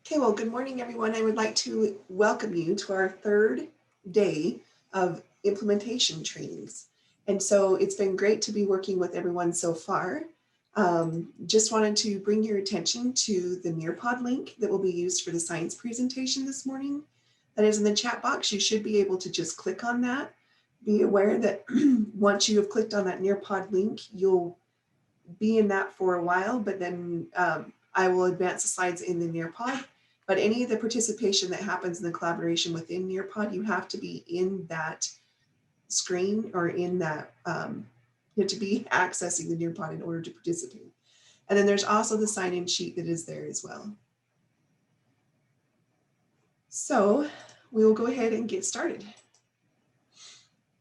Okay, well, good morning, everyone. I would like to welcome you to our third day of implementation trainings. And so it's been great to be working with everyone so far. Just wanted to bring your attention to the Nearpod link that will be used for the science presentation this morning. That is in the chat box. You should be able to just click on that. Be aware that once you have clicked on that Nearpod link, you'll be in that for a while, but then I will advance the slides in the Nearpod. But any of the participation that happens in the collaboration within Nearpod, you have to be in that screen or in that, you have to be accessing the Nearpod in order to participate. And then there's also the sign-in sheet that is there as well. So we will go ahead and get started.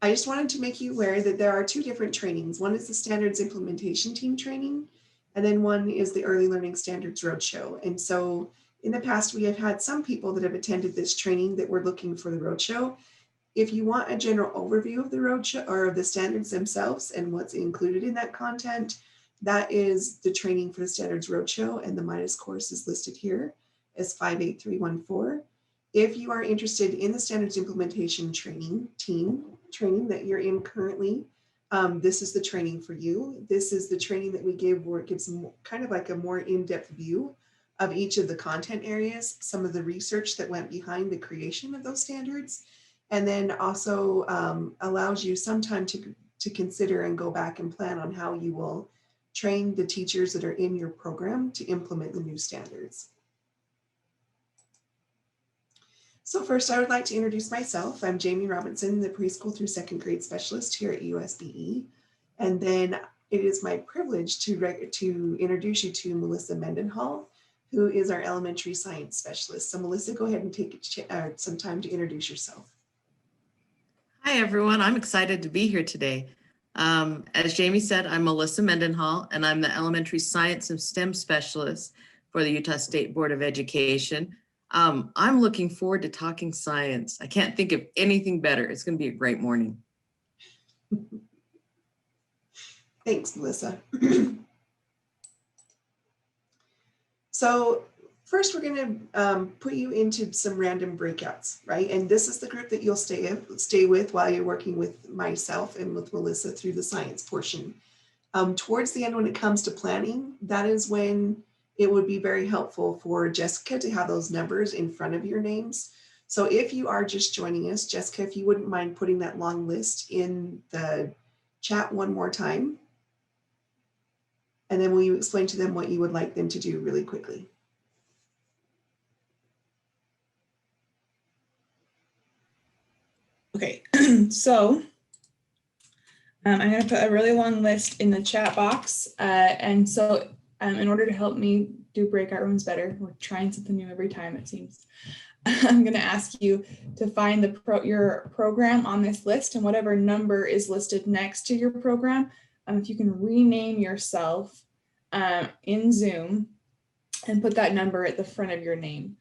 I just wanted to make you aware that there are two different trainings. One is the Standards Implementation Team training, and then one is the Early Learning Standards Roadshow. And so in the past, we have had some people that have attended this training that were looking for the Roadshow. If you want a general overview of the Roadshow or of the standards themselves and what's included in that content, that is the training for the Standards Roadshow, and the Midas course is listed here as 58314. If you are interested in the Standards Implementation Training training that you're in currently, this is the training for you. This is the training that we give where it gives kind of like a more in-depth view of each of the content areas, some of the research that went behind the creation of those standards, and then also allows you some time to consider and go back and plan on how you will train the teachers that are in your program to implement the new standards. So first, I would like to introduce myself. I'm Jamie Robinson, the preschool through second grade specialist here at USBE. And then it is my privilege to introduce you to Melissa Mendenhall, who is our elementary science specialist. So Melissa, go ahead and take some time to introduce yourself. Hi, everyone. I'm excited to be here today. As Jamie said, I'm Melissa Mendenhall, and I'm the elementary science and STEM specialist for the Utah State Board of Education. I'm looking forward to talking science. I can't think of anything better. It's going to be a great morning. Thanks, Melissa. So first, we're going to put you into some random breakouts, right? And this is the group that you'll stay with while you're working with myself and with Melissa through the science portion. Towards the end, when it comes to planning, that is when it would be very helpful for Jessica to have those numbers in front of your names. So if you are just joining us, Jessica, if you wouldn't mind putting that long list in the chat one more time. And then will you explain to them what you would like them to do really quickly? Okay, so I'm going to put a really long list in the chat box. And so in order to help me do breakout rooms better, we're trying something new every time, it seems. I'm going to ask you to find your program on this list, and whatever number is listed next to your program, if you can rename yourself in Zoom and put that number at the front of your name.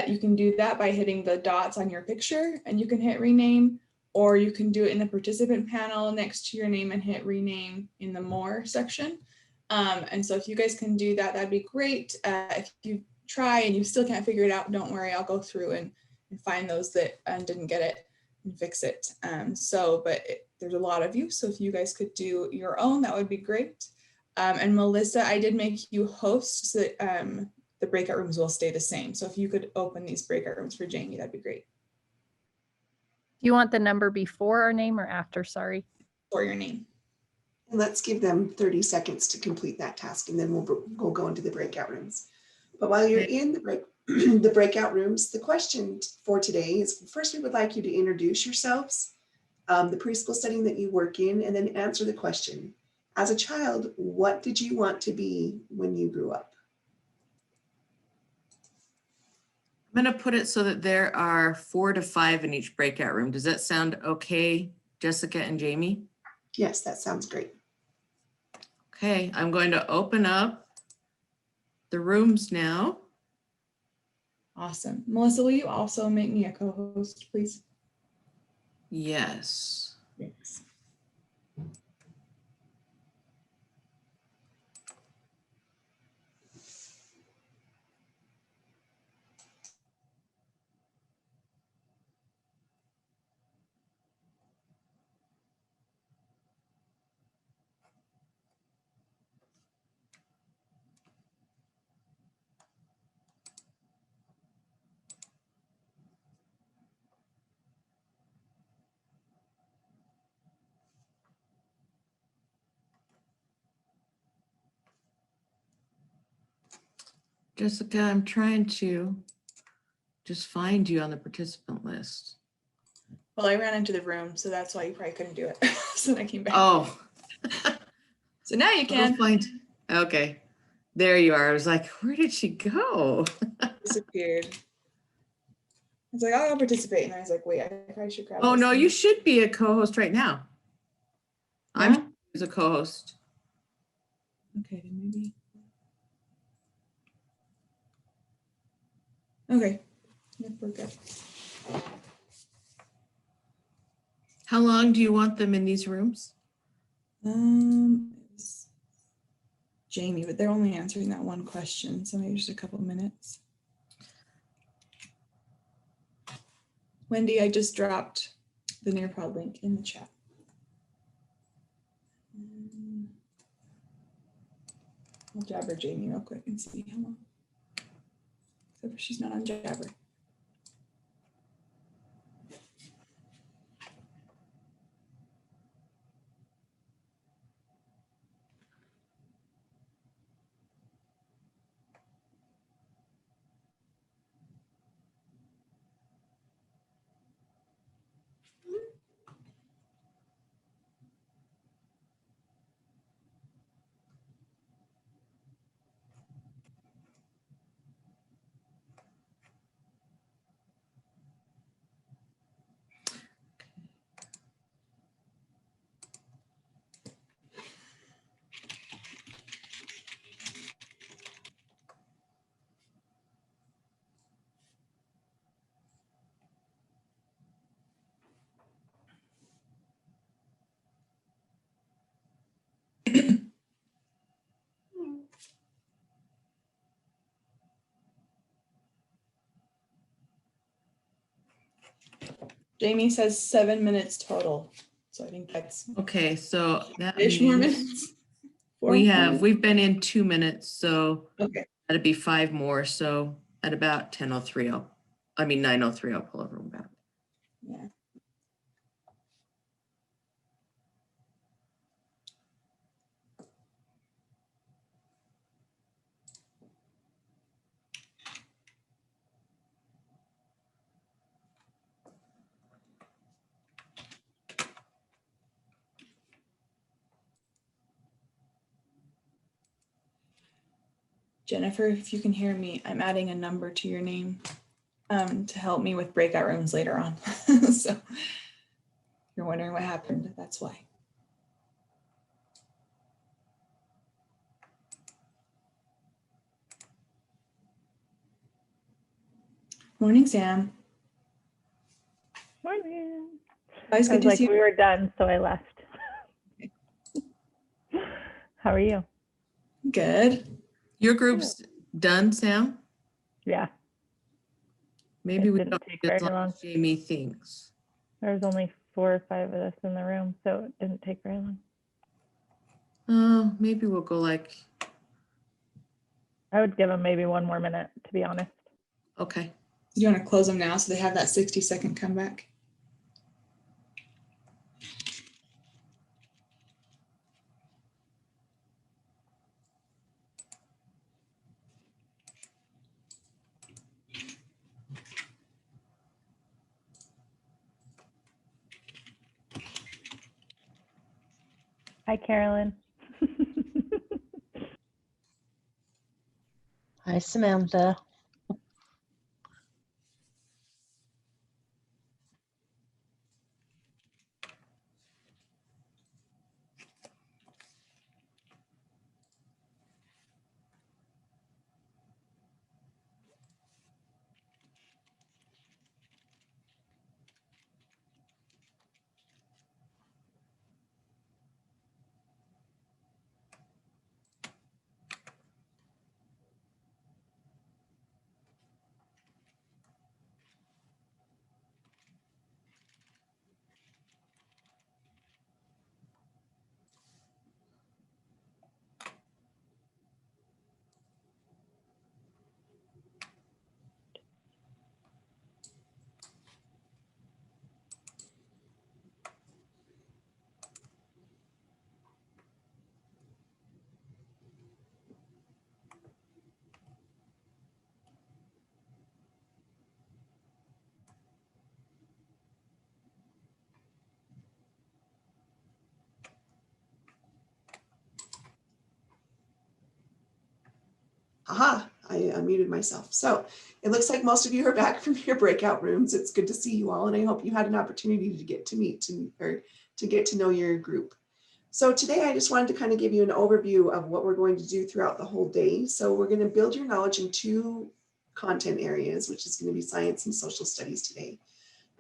You can do that by hitting the dots on your picture, and you can hit rename, or you can do it in the participant panel next to your name and hit rename in the more section. And so if you guys can do that, that'd be great. If you try and you still can't figure it out, don't worry, I'll go through and find those that didn't get it and fix it. There's a lot of you, so if you guys could do your own, that would be great. And Melissa, I did make you host so that the breakout rooms will stay the same. So if you could open these breakout rooms for Jamie, that'd be great. Do you want the number before our name or after? Sorry. For your name. And let's give them 30 seconds to complete that task, and then we'll go into the breakout rooms. But while you're in the breakout rooms, the question for today is, first, we would like you to introduce yourselves, the preschool setting that you work in, and then answer the question. As a child, what did you want to be when you grew up? I'm going to put it so that there are 4 to 5 in each breakout room. Does that sound okay, Jessica and Jamie? Yes, that sounds great. Okay, I'm going to open up the rooms now. Awesome. Melissa, will you also make me a co-host, please? Yes. Thanks. Jessica, I'm trying to just find you on the participant list. Well, I ran into the room, so that's why you probably couldn't do it. So then I came back. Oh. So now you I'll can. find, okay, there you are. I was like, where did she go? Disappeared. I was like, I'll participate. And I was like, wait, I probably should grab Oh, this no, thing. you should be a co-host right now. Yeah? I'm as a co-host. Okay, maybe. Okay. Yep, we're good. How long do you want them in these rooms? It's Jamie, but they're only answering that one question, so maybe just a couple minutes. Wendy, I just dropped the Nearpod link in the chat. I'll jabber Jamie real quick and see how long. Except for she's not on jabber. Jamie says 7 minutes total. So I think that's Okay, so that ish more means minutes. we've been in 2 minutes, so Okay. that'd be 5 more. So at about 10:03, 9:03, I'll pull everyone back. Yeah. Jennifer, if you can hear me, I'm adding a number to your name to help me with breakout rooms later on. So if you're wondering what happened, that's why. Morning, Sam. Morning. Always I good was to like, see you. we were done, so I left. How are you? Good. Your group's done, Sam? Yeah, Maybe It we didn't don't take as very long long. as Jamie thinks. there was only 4 or 5 of us in the room, so it didn't take very long. Oh, maybe we'll go like, I would give them maybe 1 more minute, to be honest. okay. Do you want to close them now so they have that 60-second comeback? Hi, Carolyn. Hi, Samantha. Aha, I unmuted myself. So it looks like most of you are back from your breakout rooms. It's good to see you all, and I hope you had an opportunity to get to meet or to get to know your group. So today I just wanted to kind of give you an overview of what we're going to do throughout the whole day. So we're going to build your knowledge in 2 content areas, which is going to be science and social studies today.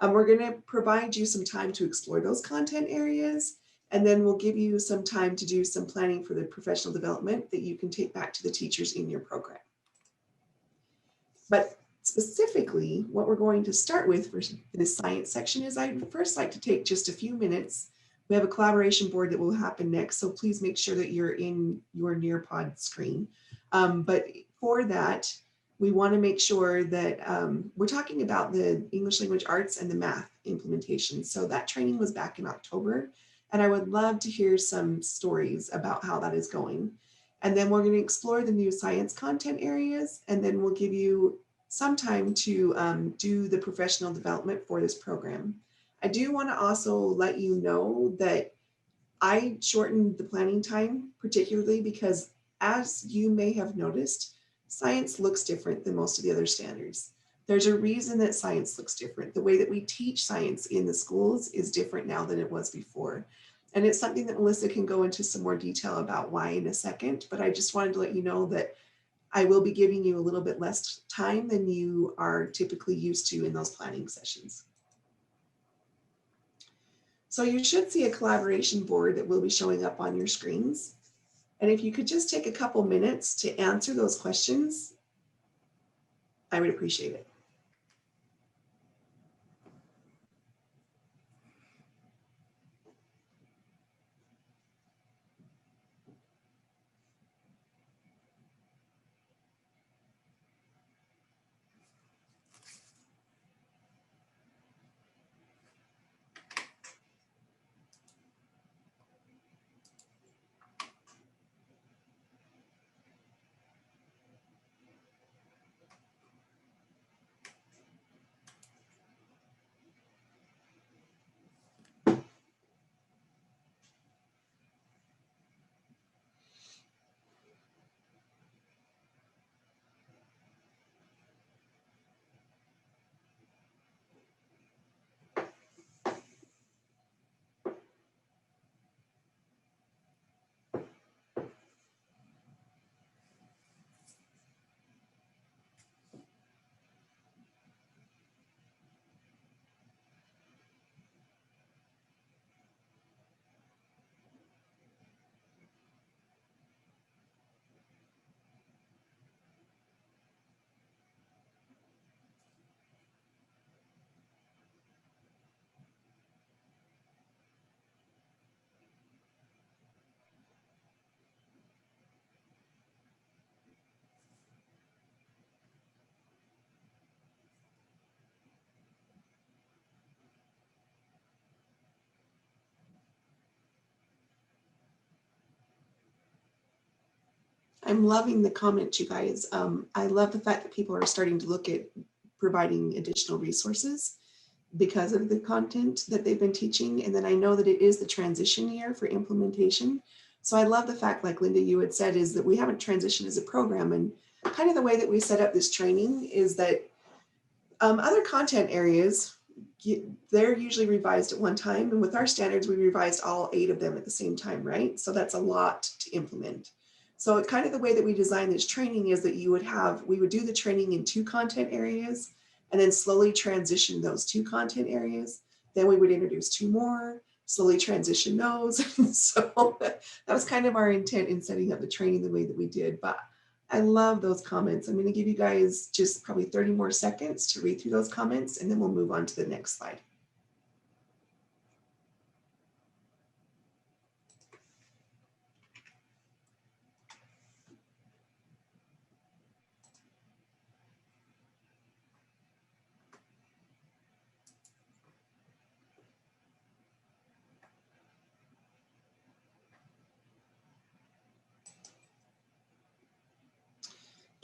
We're going to provide you some time to explore those content areas, and then we'll give you some time to do some planning for the professional development that you can take back to the teachers in your program. But specifically, what we're going to start with for this science section is I'd first like to take just a few minutes. We have a collaboration board that will happen next, so please make sure that you're in your Nearpod screen. But for that, we want to make sure that we're talking about the English language arts and the math implementation. So that training was back in October, and I would love to hear some stories about how that is going. And then we're going to explore the new science content areas, and then we'll give you some time to do the professional development for this program. I do want to also let you know that I shortened the planning time, particularly because, as you may have noticed, science looks different than most of the other standards. There's a reason that science looks different. The way that we teach science in the schools is different now than it was before. And it's something that Melissa can go into some more detail about why in a second, but I just wanted to let you know that I will be giving you a little bit less time than you are typically used to in those planning sessions. So you should see a collaboration board that will be showing up on your screens. And if you could just take a couple minutes to answer those questions, I would appreciate it. I'm loving the comments, you guys. I love the fact that people are starting to look at providing additional resources because of the content that they've been teaching. And then I know that it is the transition year for implementation. So I love the fact, like Linda, you had said, is that we haven't transitioned as a program. And kind of the way that we set up this training is that other content areas, they're usually revised at one time. And with our standards, we revised all 8 of them at the same time, right? So that's a lot to implement. So kind of the way that we designed this training is that we would do the training in 2 content areas and then slowly transition those 2 content areas. Then we would introduce 2 more, slowly transition those. So that was kind of our intent in setting up the training the way that we did. But I love those comments. I'm going to give you guys just probably 30 more seconds to read through those comments, and then we'll move on to the next slide.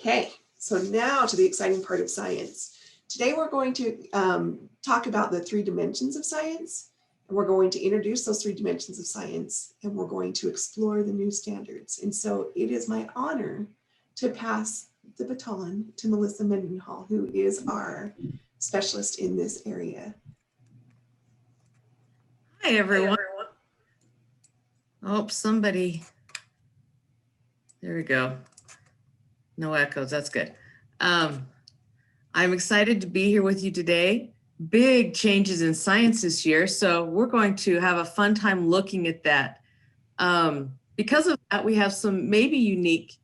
Okay, so now to the exciting part of science. Today we're going to talk about the 3 dimensions of science, and we're going to introduce those 3 dimensions of science, and we're going to explore the new standards. And so it is my honor to pass the baton to Melissa Mendenhall, who is our specialist in this area. Hi, everyone. Oh, somebody. There we go. No echoes. That's good. I'm excited to be here with you today. Big changes in science this year, so we're going to have a fun time looking at that. Because of that, we have some maybe unique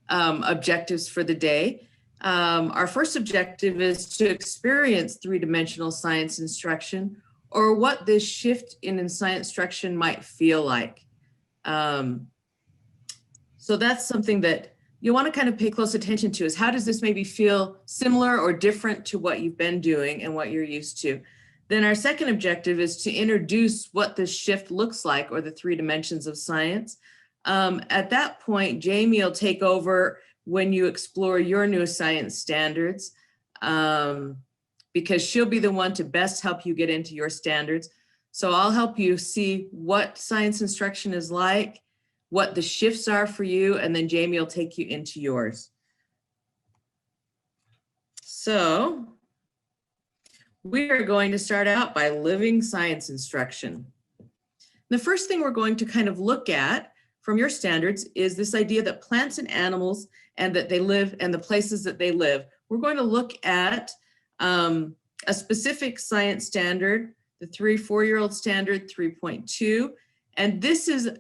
objectives for the day. Our first objective is to experience three-dimensional science instruction, or what this shift in science instruction might feel like. So that's something that you want to kind of pay close attention to, is how does this maybe feel similar or different to what you've been doing and what you're used to. Then our second objective is to introduce what this shift looks like, or the three dimensions of science. At that point, Jamie will take over when you explore your new science standards, because she'll be the one to best help you get into your standards. So I'll help you see what science instruction is like, what the shifts are for you, and then Jamie will take you into yours. So we are going to start out by living science instruction. The first thing we're going to kind of look at from your standards is this idea that plants and animals, and that they live, and the places that they live. We're going to look at a specific science standard, the 3-4-year-old standard 3.2, and this is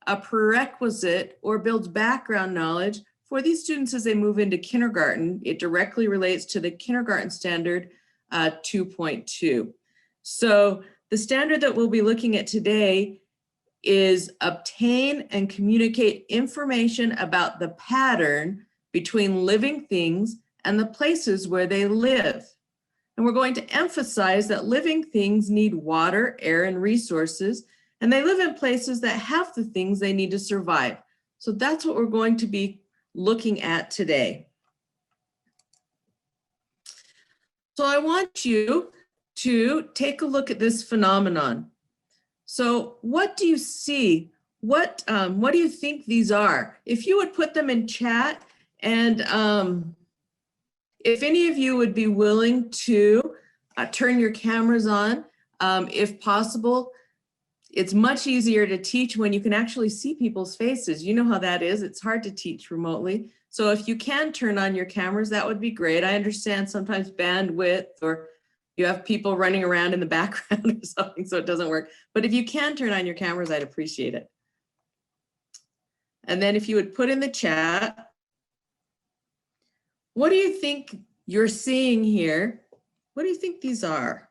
a prerequisite or builds background knowledge for these students as they move into kindergarten. It directly relates to the kindergarten standard 2.2. So the standard that we'll be looking at today is obtain and communicate information about the pattern between living things and the places where they live. And we're going to emphasize that living things need water, air, and resources, and they live in places that have the things they need to survive. So that's what we're going to be looking at today. So I want you to take a look at this phenomenon. So what do you see? What do you think these are? If you would put them in chat, and if any of you would be willing to turn your cameras on, if possible. It's much easier to teach when you can actually see people's faces. You know how that is. It's hard to teach remotely. So if you can turn on your cameras, that would be great. I understand sometimes bandwidth, or you have people running around in the background or something, so it doesn't work. But if you can turn on your cameras, I'd appreciate it. And then if you would put in the chat, what do you think you're seeing here? What do you think these are?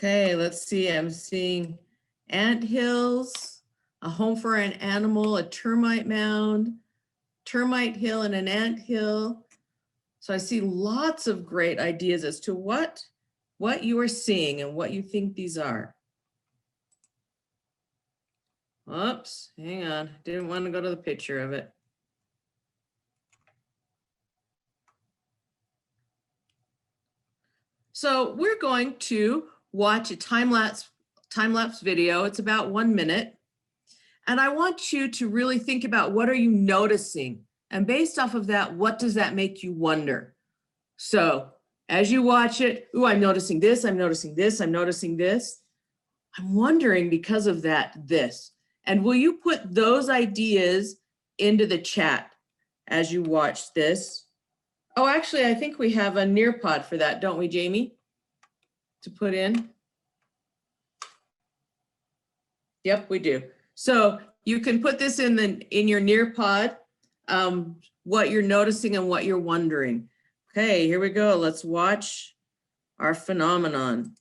Okay, let's see. I'm seeing ant hills, a home for an animal, a termite mound, termite hill, and an ant hill. So I see lots of great ideas as to what you are seeing and what you think these are. Oops, hang on. Didn't want to go to the picture of it. So we're going to watch a time-lapse video. It's about 1 minute. And I want you to really think about, what are you noticing? And based off of that, what does that make you wonder? So as you watch it, ooh, I'm noticing this, I'm noticing this, I'm noticing this. I'm wondering because of that, this. And will you put those ideas into the chat as you watch this? Oh, actually, I think we have a Nearpod for that, don't we, Jamie? To put in? Yep, we do. So you can put this in your Nearpod, what you're noticing and what you're wondering. Okay, here we go. Let's watch our phenomenon.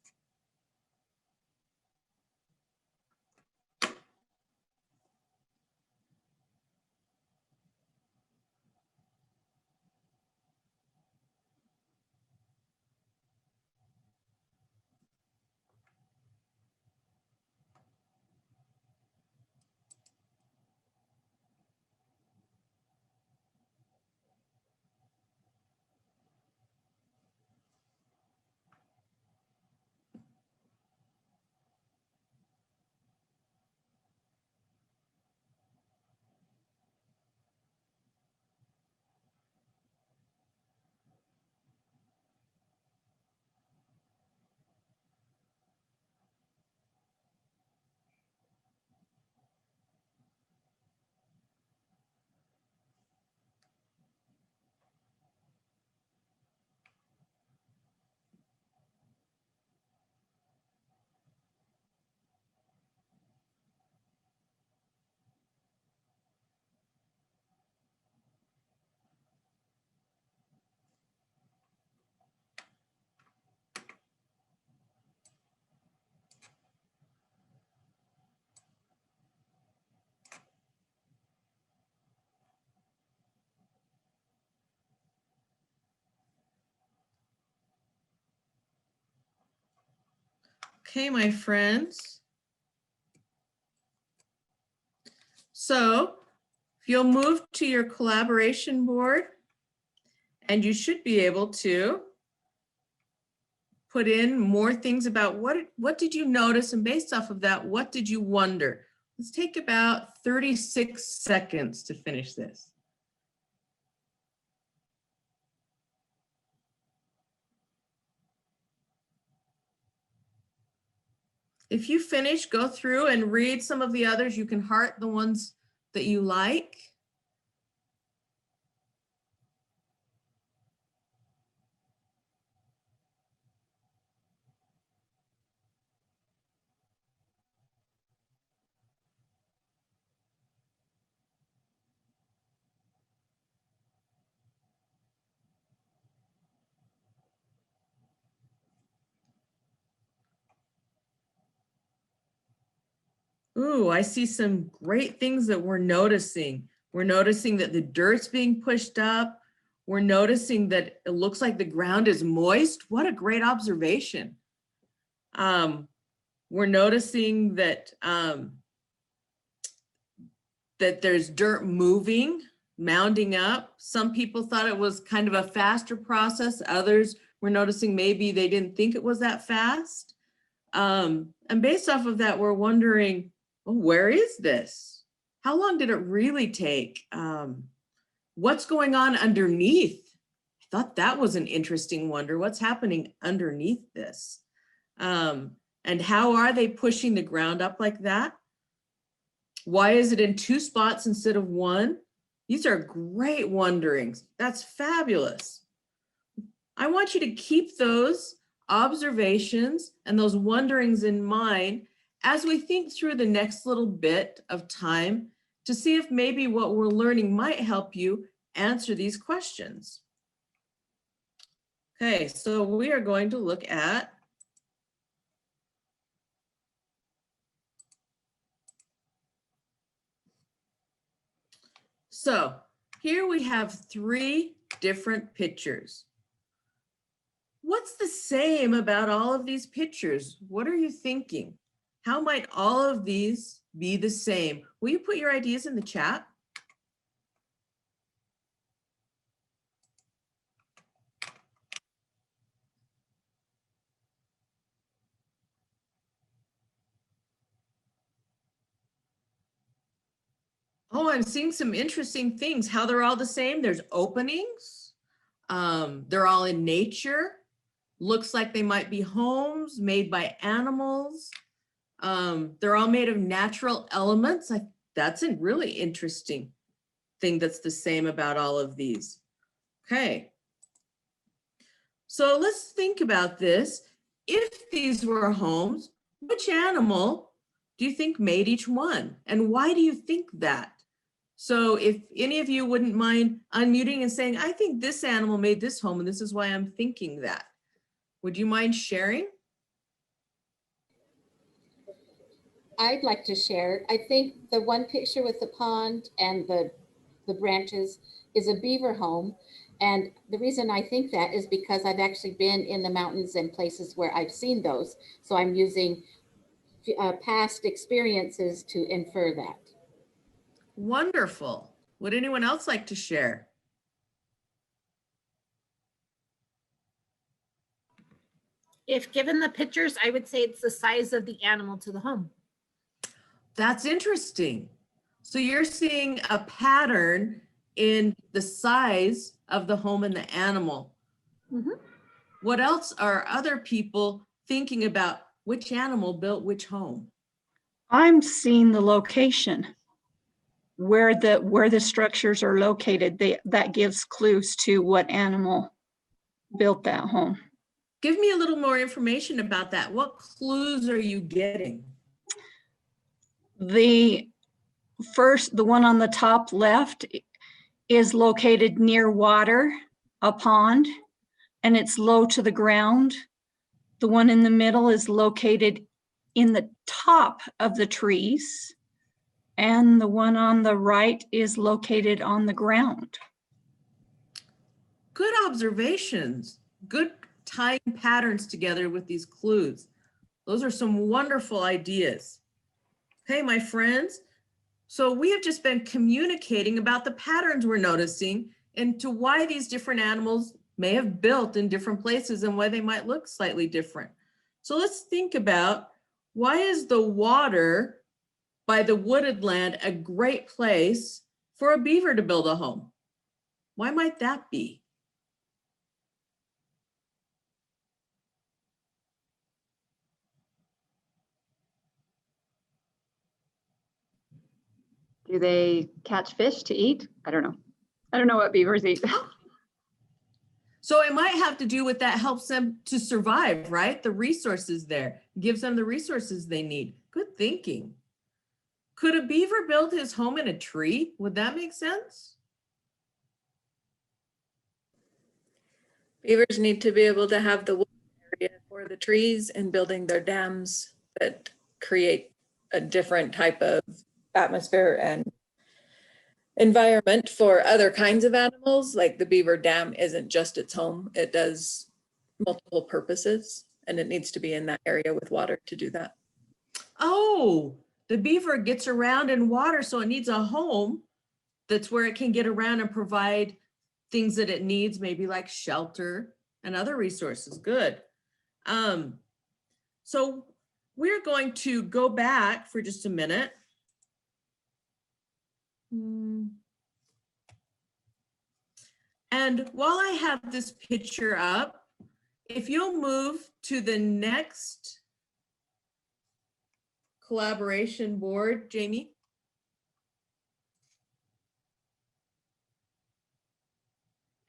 Okay, my friends. So if you'll move to your collaboration board, and you should be able to put in more things about what did you notice, and based off of that, what did you wonder? Let's take about 36 seconds to finish this. If you finish, go through and read some of the others. You can heart the ones that you like. Ooh, I see some great things that we're noticing. We're noticing that the dirt's being pushed up. We're noticing that it looks like the ground is moist. What a great observation. We're noticing that, that there's dirt moving, mounding up. Some people thought it was kind of a faster process. Others were noticing maybe they didn't think it was that fast. And based off of that, we're wondering, well, where is this? How long did it really take? What's going on underneath? I thought that was an interesting wonder. What's happening underneath this? And how are they pushing the ground up like that? Why is it in 2 spots instead of 1? These are great wonderings. That's fabulous. I want you to keep those observations and those wonderings in mind as we think through the next little bit of time to see if maybe what we're learning might help you answer these questions. Okay, so we are going to look at so here we have 3 different pictures. What's the same about all of these pictures? What are you thinking? How might all of these be the same? Will you put your ideas in the chat? Oh, I'm seeing some interesting things. How they're all the same. There's openings. They're all in nature. Looks like they might be homes made by animals. They're all made of natural elements. That's a really interesting thing that's the same about all of these. Okay. So let's think about this. If these were homes, which animal do you think made each one? And why do you think that? So if any of you wouldn't mind unmuting and saying, I think this animal made this home and this is why I'm thinking that. Would you mind sharing? I'd like to share. I think the one picture with the pond and the branches is a beaver home. And the reason I think that is because I've actually been in the mountains and places where I've seen those. So I'm using past experiences to infer that. Wonderful. Would anyone else like to share? If given the pictures, I would say it's the size of the animal to the home. That's interesting. So you're seeing a pattern in the size of the home and the animal. Mm-hmm. What else are other people thinking about which animal built which home? I'm seeing the location where the structures are located. That gives clues to what animal built that home. Give me a little more information about that. What clues are you getting? The one on the top left is located near water, a pond, and it's low to the ground. The one in the middle is located in the top of the trees, and the one on the right is located on the ground. Good observations. Good tying patterns together with these clues. Those are some wonderful ideas. Okay, my friends. So we have just been communicating about the patterns we're noticing and to why these different animals may have built in different places and why they might look slightly different. So let's think about, why is the water by the wooded land a great place for a beaver to build a home? Why might that be? Do they catch fish to eat? I don't know. I don't know what beavers eat. So it might have to do with that helps them to survive, right? The resources there, gives them the resources they need. Good thinking. Could a beaver build his home in a tree? Would that make sense? Beavers need to be able to have the wood area for the trees and building their dams that create a different type of atmosphere and environment for other kinds of animals. Like the beaver dam isn't just its home, it does multiple purposes, and it needs to be in that area with water to do that. Oh, the beaver gets around in water, so it needs a home that's where it can get around and provide things that it needs, maybe like shelter and other resources. Good. So we're going to go back for just a minute. And while I have this picture up, if you'll move to the next collaboration board, Jamie.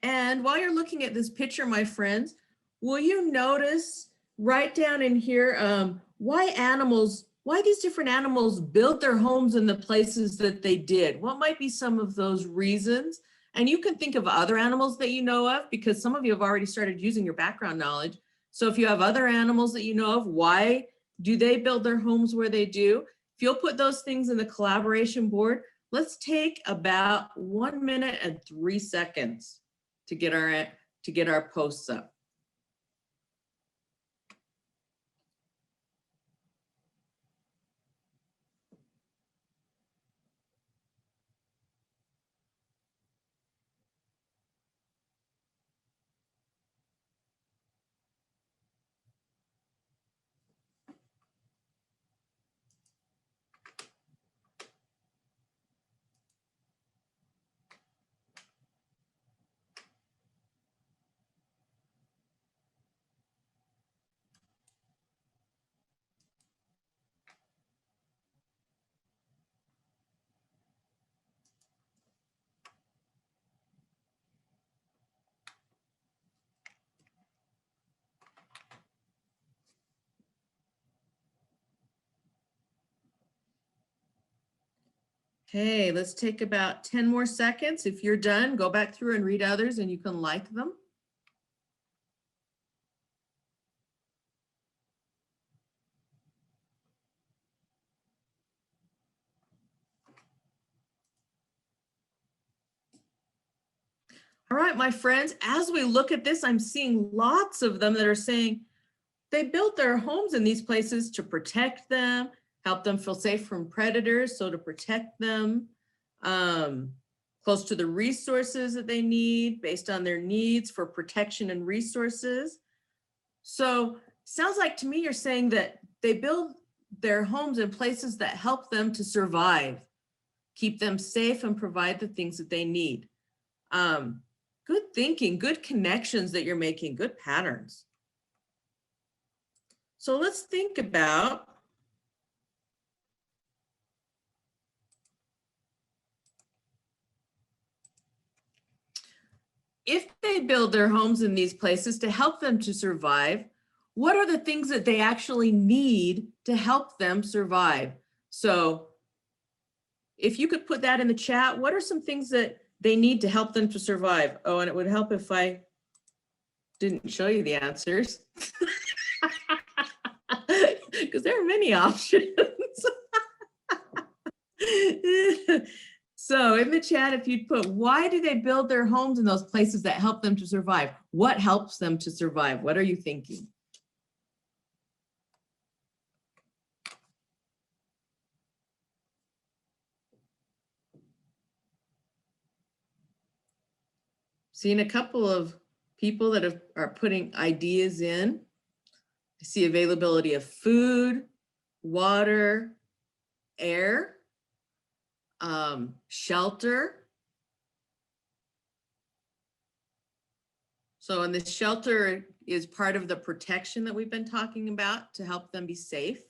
And while you're looking at this picture, my friends, will you notice right down in here why these different animals built their homes in the places that they did? What might be some of those reasons? And you can think of other animals that you know of, because some of you have already started using your background knowledge. So if you have other animals that you know of, why do they build their homes where they do? If you'll put those things in the collaboration board, let's take about 1 minute and 3 seconds to get our posts up. Okay, let's take about 10 more seconds. If you're done, go back through and read others and you can like them. All right, my friends, as we look at this, I'm seeing lots of them that are saying they built their homes in these places to protect them, help them feel safe from predators, so to protect them, close to the resources that they need based on their needs for protection and resources. So sounds like to me you're saying that they build their homes in places that help them to survive, keep them safe, and provide the things that they need. Good thinking, good connections that you're making, good patterns. So let's think about if they build their homes in these places to help them to survive, what are the things that they actually need to help them survive? So if you could put that in the chat, what are some things that they need to help them to survive? Oh, and it would help if I didn't show you the answers. Because there are many options. So in the chat, if you'd put, why do they build their homes in those places that help them to survive? What helps them to survive? What are you thinking? Seen a couple of people that are putting ideas in. I see availability of food, water, air, shelter. So, and the shelter is part of the protection that we've been talking about to help them be safe.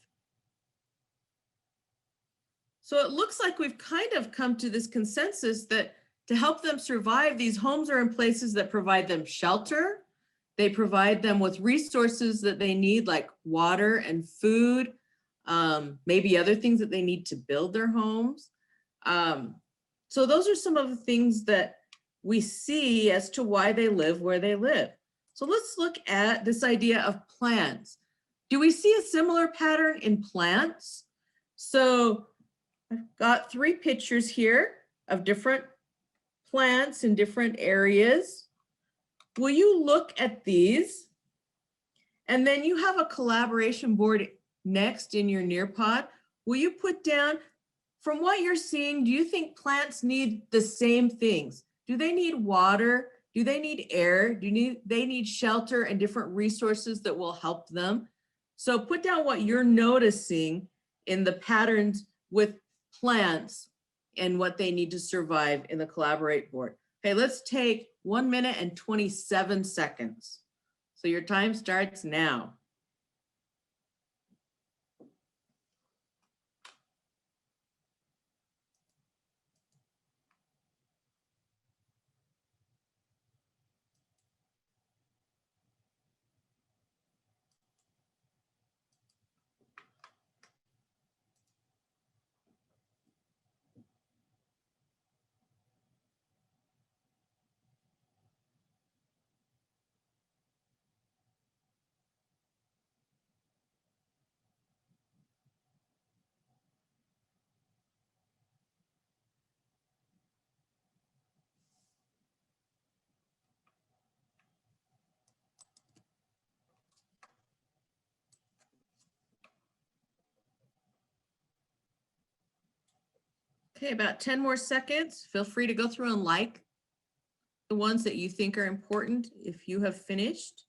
So it looks like we've kind of come to this consensus that to help them survive, these homes are in places that provide them shelter. They provide them with resources that they need, like water and food, maybe other things that they need to build their homes. So those are some of the things that we see as to why they live where they live. So let's look at this idea of plants. Do we see a similar pattern in plants? So I've got 3 pictures here of different plants in different areas. Will you look at these? And then you have a collaboration board next in your Nearpod. Will you put down, from what you're seeing, do you think plants need the same things? Do they need water? Do they need air? They need shelter and different resources that will help them? So put down what you're noticing in the patterns with plants and what they need to survive in the collaborate board. Okay, let's take 1 minute and 27 seconds. So your time starts now. Okay, about 10 more seconds. Feel free to go through and like the ones that you think are important if you have finished.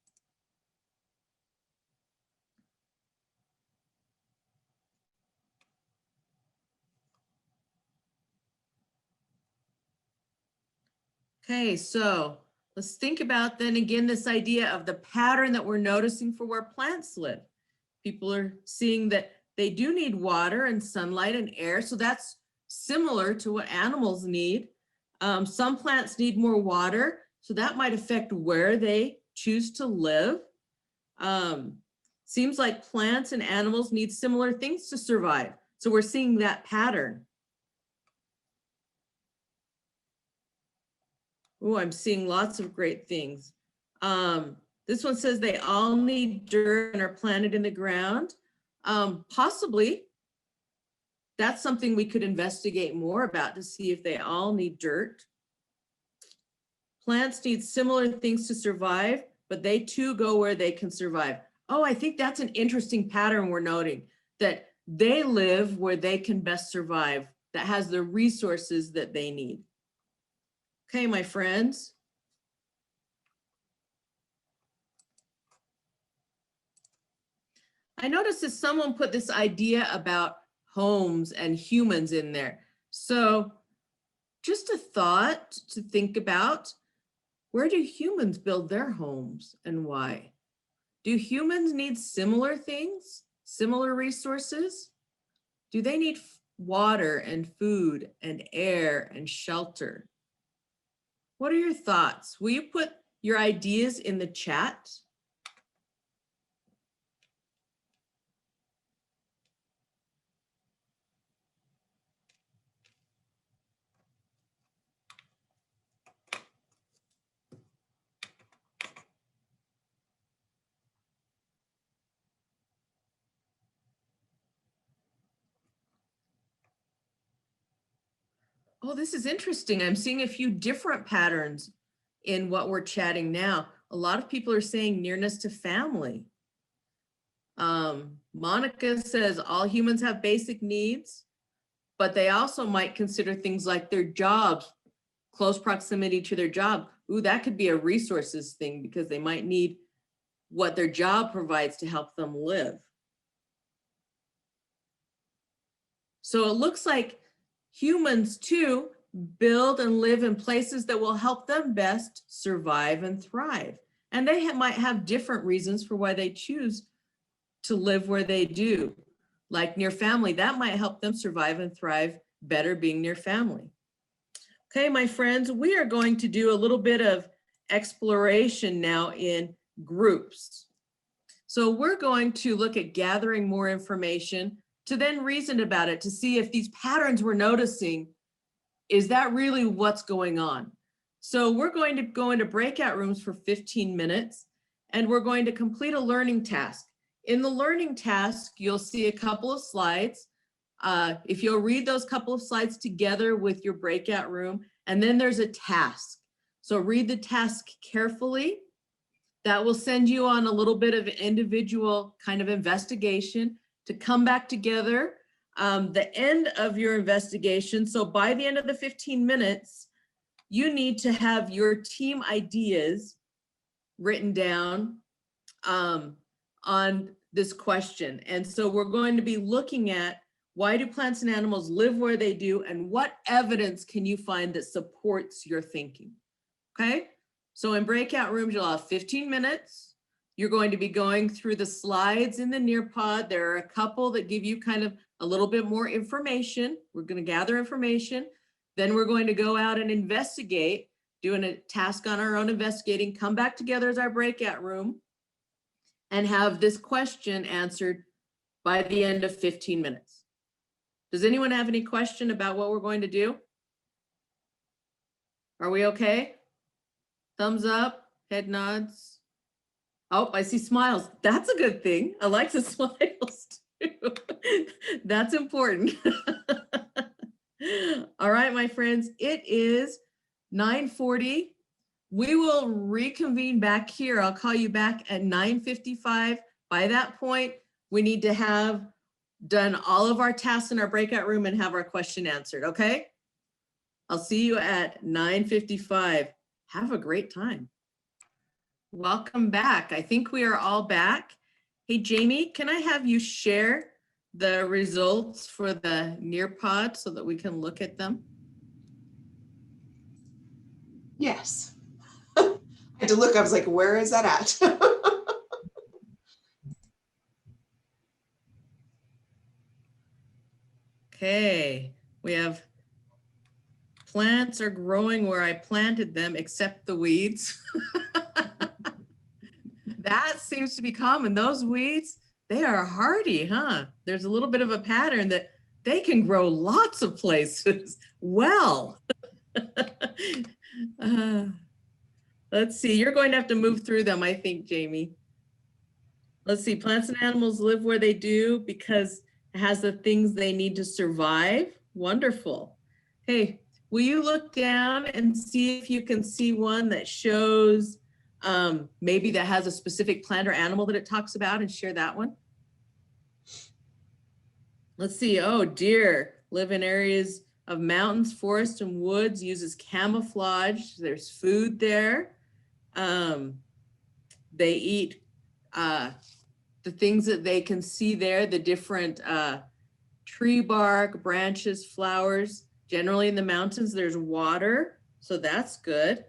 Okay, so let's think about then again this idea of the pattern that we're noticing for where plants live. People are seeing that they do need water and sunlight and air, so that's similar to what animals need. Some plants need more water, so that might affect where they choose to live. Seems like plants and animals need similar things to survive. So we're seeing that pattern. Oh, I'm seeing lots of great things. This one says they all need dirt and are planted in the ground. Possibly. That's something we could investigate more about to see if they all need dirt. Plants need similar things to survive, but they too go where they can survive. Oh, I think that's an interesting pattern we're noting, that they live where they can best survive, that has the resources that they need. Okay, my friends. I noticed that someone put this idea about homes and humans in there. So just a thought to think about, where do humans build their homes and why? Do humans need similar things, similar resources? Do they need water and food and air and shelter? What are your thoughts? Will you put your ideas in the chat? Oh, this is interesting. I'm seeing a few different patterns in what we're chatting now. A lot of people are saying nearness to family. Monica says all humans have basic needs, but they also might consider things like their jobs, close proximity to their job. Ooh, that could be a resources thing because they might need what their job provides to help them live. So it looks like humans too build and live in places that will help them best survive and thrive. And they might have different reasons for why they choose to live where they do. Like near family, that might help them survive and thrive better being near family. Okay, my friends, we are going to do a little bit of exploration now in groups. So we're going to look at gathering more information to then reason about it to see if these patterns we're noticing, is that really what's going on? So we're going to go into breakout rooms for 15 minutes and we're going to complete a learning task. In the learning task, you'll see a couple of slides. If you'll read those couple of slides together with your breakout room, and then there's a task. So read the task carefully. That will send you on a little bit of individual kind of investigation to come back together. The end of your investigation, so by the end of the 15 minutes, you need to have your team ideas written down on this question. And so we're going to be looking at why do plants and animals live where they do, and what evidence can you find that supports your thinking? Okay, so in breakout rooms, you'll have 15 minutes. You're going to be going through the slides in the Nearpod. There are a couple that give you kind of a little bit more information. We're going to gather information. Then we're going to go out and investigate, doing a task on our own investigating, come back together as our breakout room, and have this question answered by the end of 15 minutes. Does anyone have any question about what we're going to do? Are we okay? Thumbs up, head nods. Oh, I see smiles. That's a good thing. Alexa smiles too. That's important. All right, my friends, it is 9:40. We will reconvene back here. I'll call you back at 9:55. By that point, we need to have done all of our tasks in our breakout room and have our question answered, okay? I'll see you at 9:55. Have a great time. Welcome back. I think we are all back. Hey, Jamie, can I have you share the results for the Nearpod so that we can look at them? Yes. I had to look, I was like, where is that at? Okay, we have plants are growing where I planted them, except the weeds. That seems to be common. Those weeds, they are hardy, huh? There's a little bit of a pattern that they can grow lots of places. Well, let's see. You're going to have to move through them, I think, Jamie. Let's see. Plants and animals live where they do because it has the things they need to survive. Wonderful. Hey, will you look down and see if you can see one that shows maybe that has a specific plant or animal that it talks about, and share that one? Let's see. Oh, deer live in areas of mountains, forests, and woods, uses camouflage. There's food there. They eat the things that they can see there, the different tree bark, branches, flowers. Generally in the mountains, there's water, so that's good.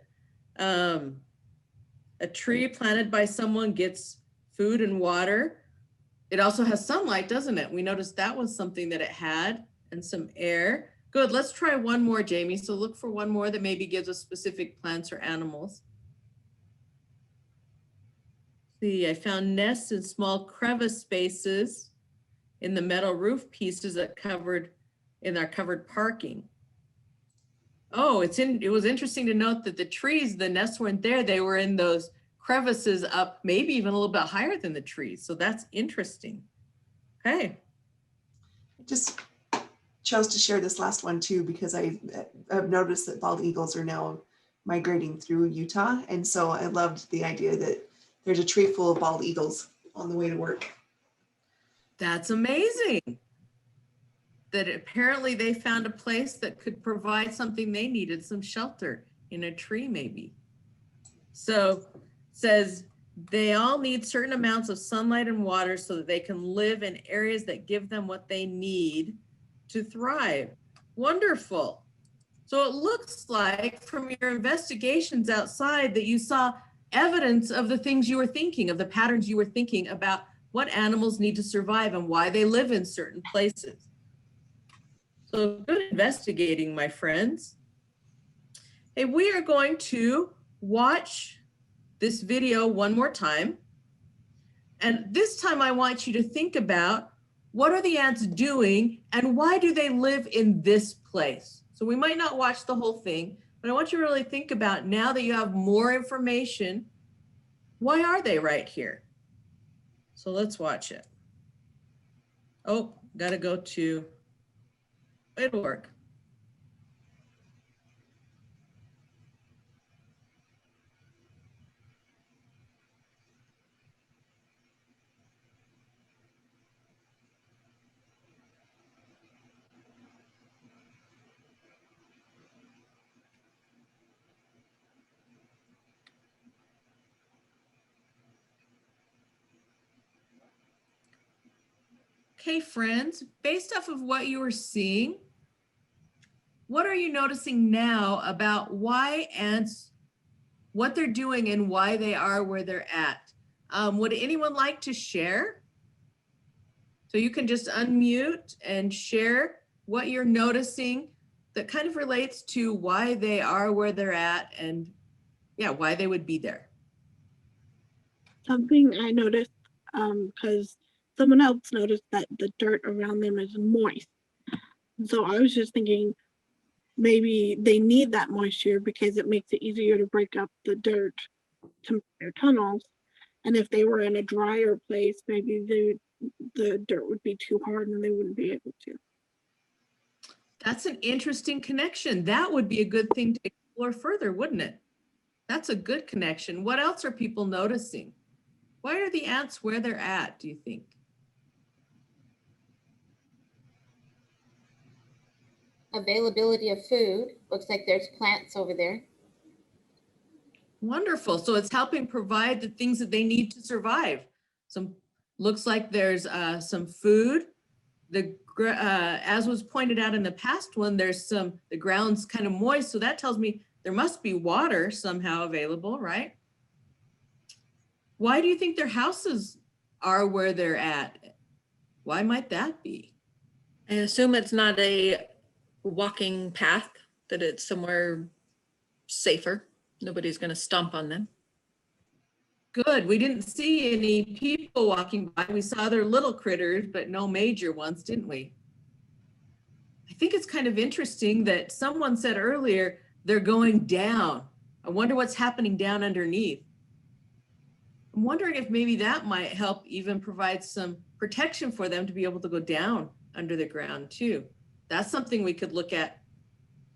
A tree planted by someone gets food and water. It also has sunlight, doesn't it? We noticed that was something that it had, and some air. Good, let's try one more, Jamie. So look for one more that maybe gives us specific plants or animals. See, I found nests in small crevice spaces in the metal roof pieces that covered in our covered parking. Oh, it was interesting to note that the trees, the nests weren't there. They were in those crevices up, maybe even a little bit higher than the trees. So that's interesting. Okay. I just chose to share this last one too, because I've noticed that bald eagles are now migrating through Utah. And so I loved the idea that there's a tree full of bald eagles on the way to work. That's amazing. that apparently they found a place that could provide something they needed, some shelter in a tree maybe. So it says they all need certain amounts of sunlight and water so that they can live in areas that give them what they need to thrive. Wonderful. So it looks like from your investigations outside that you saw evidence of the things you were thinking, of the patterns you were thinking about what animals need to survive and why they live in certain places. So good investigating, my friends. Hey, we are going to watch this video one more time. And this time I want you to think about what are the ants doing and why do they live in this place? So we might not watch the whole thing, but I want you to really think about, now that you have more information, why are they right here? So let's watch it. Oh, gotta go to, it'll work. Okay, friends, based off of what you were seeing, what are you noticing now about why ants, what they're doing and why they are where they're at? Would anyone like to share? So you can just unmute and share what you're noticing that kind of relates to why they are where they're at and yeah, why they would be there. Something I noticed, because someone else noticed that the dirt around them is moist. So I was just thinking maybe they need that moisture because it makes it easier to break up the dirt to make their tunnels. And if they were in a drier place, maybe the dirt would be too hard and they wouldn't be able to. That's an interesting connection. That would be a good thing to explore further, wouldn't it? That's a good connection. What else are people noticing? Why are the ants where they're at, do you think? Availability of food. Looks like there's plants over there. Wonderful. So it's helping provide the things that they need to survive. Looks like there's some food. As was pointed out in the past one, the ground's kind of moist. So that tells me there must be water somehow available, right? Why do you think their houses are where they're at? Why might that be? I assume it's not a walking path, that it's somewhere safer. Nobody's going to stomp on them. Good. We didn't see any people walking by. We saw their little critters, but no major ones, didn't we? I think it's kind of interesting that someone said earlier, they're going down. I wonder what's happening down underneath. I'm wondering if maybe that might help even provide some protection for them to be able to go down under the ground too. That's something we could look at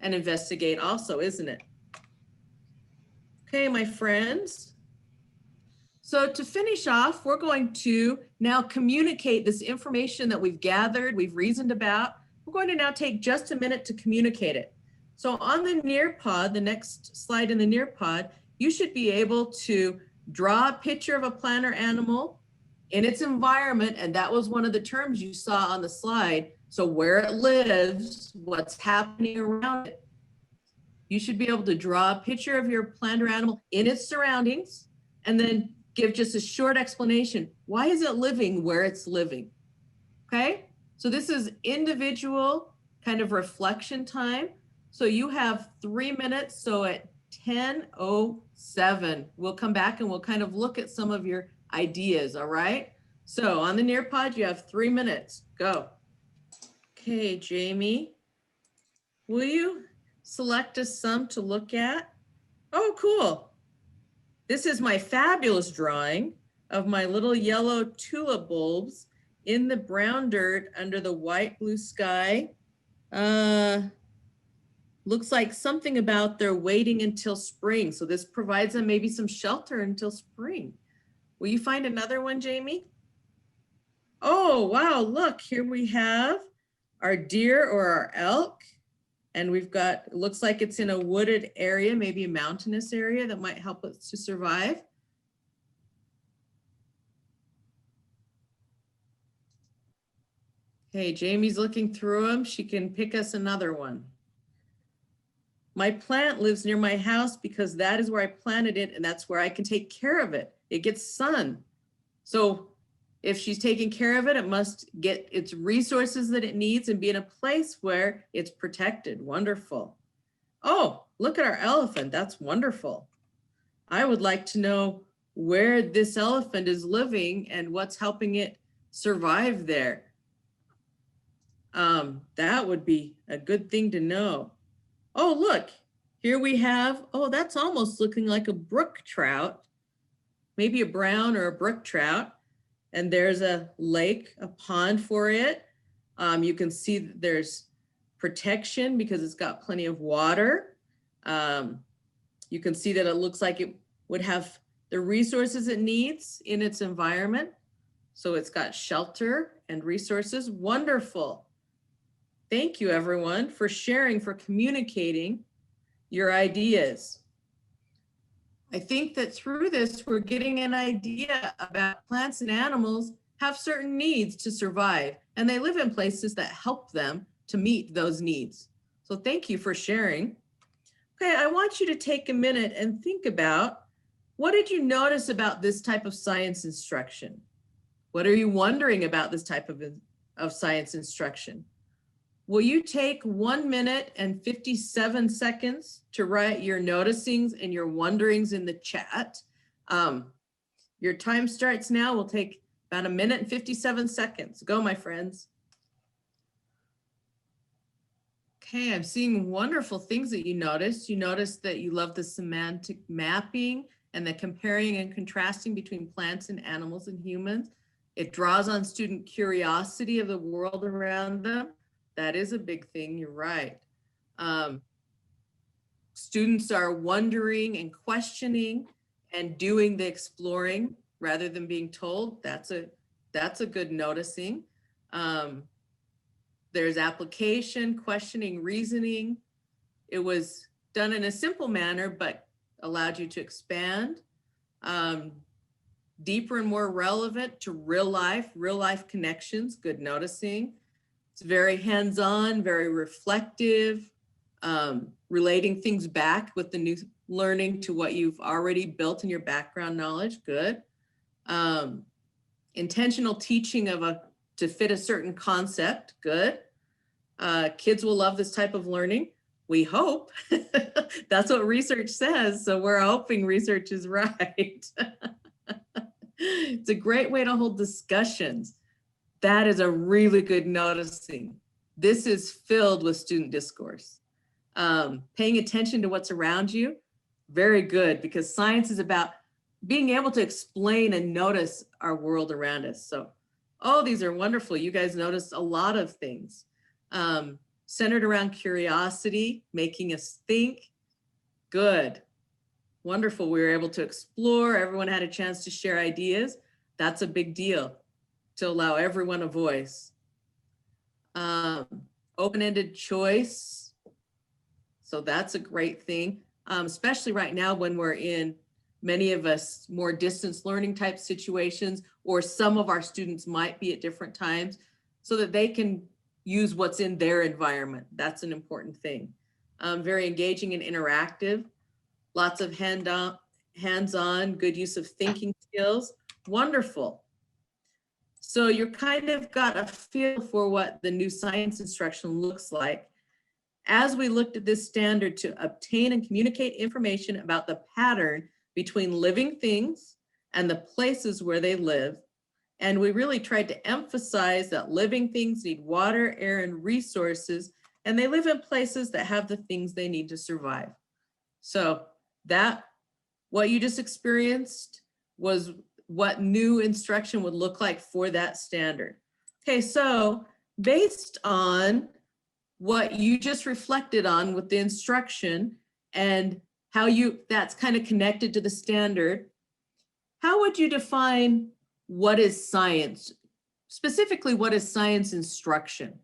and investigate also, isn't it? Okay, my friends. So to finish off, we're going to now communicate this information that we've gathered, we've reasoned about. We're going to now take just a minute to communicate it. So on the Nearpod, the next slide in the Nearpod, you should be able to draw a picture of a plant or animal in its environment, and that was one of the terms you saw on the slide. So where it lives, what's happening around it. You should be able to draw a picture of your plant or animal in its surroundings, and then give just a short explanation. Why is it living where it's living? Okay, so this is individual kind of reflection time. So you have 3 minutes. So at 10:07, we'll come back and we'll kind of look at some of your ideas, all right? So on the Nearpod, you have 3 minutes, go. Okay, Jamie, will you select us some to look at? Oh, cool. This is my fabulous drawing of my little yellow tulip bulbs in the brown dirt under the white blue sky. Looks like something about they're waiting until spring. So this provides them maybe some shelter until spring. Will you find another one, Jamie? Oh, wow, look, here we have our deer or our elk. And we've got, it looks like it's in a wooded area, maybe a mountainous area that might help us to survive. Okay, Jamie's looking through them. She can pick us another one. My plant lives near my house because that is where I planted it and that's where I can take care of it. It gets sun. So if she's taking care of it, it must get its resources that it needs and be in a place where it's protected. Wonderful. Oh, look at our elephant. That's wonderful. I would like to know where this elephant is living and what's helping it survive there. That would be a good thing to know. Oh, look, here we have, oh, that's almost looking like a brook trout, maybe a brown or a brook trout. And there's a lake, a pond for it. You can see that there's protection because it's got plenty of water. You can see that it looks like it would have the resources it needs in its environment. So it's got shelter and resources. Wonderful. Thank you, everyone, for sharing, for communicating your ideas. I think that through this, we're getting an idea about plants and animals have certain needs to survive, and they live in places that help them to meet those needs. So thank you for sharing. Okay, I want you to take a minute and think about, what did you notice about this type of science instruction? What are you wondering about this type of science instruction? Will you take 1 minute and 57 seconds to write your noticings and your wonderings in the chat? Your time starts now. We'll take about 1 minute and 57 seconds. Go, my friends. Okay, I'm seeing wonderful things that you noticed. You noticed that you love the semantic mapping and the comparing and contrasting between plants and animals and humans. It draws on student curiosity of the world around them. That is a big thing, you're right. Students are wondering and questioning and doing the exploring rather than being told. That's a good noticing. There's application, questioning, reasoning. It was done in a simple manner, but allowed you to expand. Deeper and more relevant to real life connections, good noticing. It's very hands-on, very reflective, relating things back with the new learning to what you've already built in your background knowledge, good. Intentional teaching to fit a certain concept, good. Kids will love this type of learning, we hope. That's what research says, so we're hoping research is right. It's a great way to hold discussions. That is a really good noticing. This is filled with student discourse. Paying attention to what's around you, very good, because science is about being able to explain and notice our world around us. So, oh, these are wonderful. You guys noticed a lot of things. Centered around curiosity, making us think, good. Wonderful, we were able to explore, everyone had a chance to share ideas. That's a big deal, to allow everyone a voice. Open-ended choice, so that's a great thing, especially right now when we're in, many of us, more distance learning type situations, or some of our students might be at different times, so that they can use what's in their environment. That's an important thing. Very engaging and interactive. Lots of hands-on, good use of thinking skills. Wonderful. So you're kind of got a feel for what the new science instruction looks like. As we looked at this standard to obtain and communicate information about the pattern between living things and the places where they live. And we really tried to emphasize that living things need water, air, and resources, and they live in places that have the things they need to survive. So that, what you just experienced was what new instruction would look like for that standard. Okay, so based on what you just reflected on with the instruction and how that's kind of connected to the standard, how would you define what is science? Specifically, what is science instruction?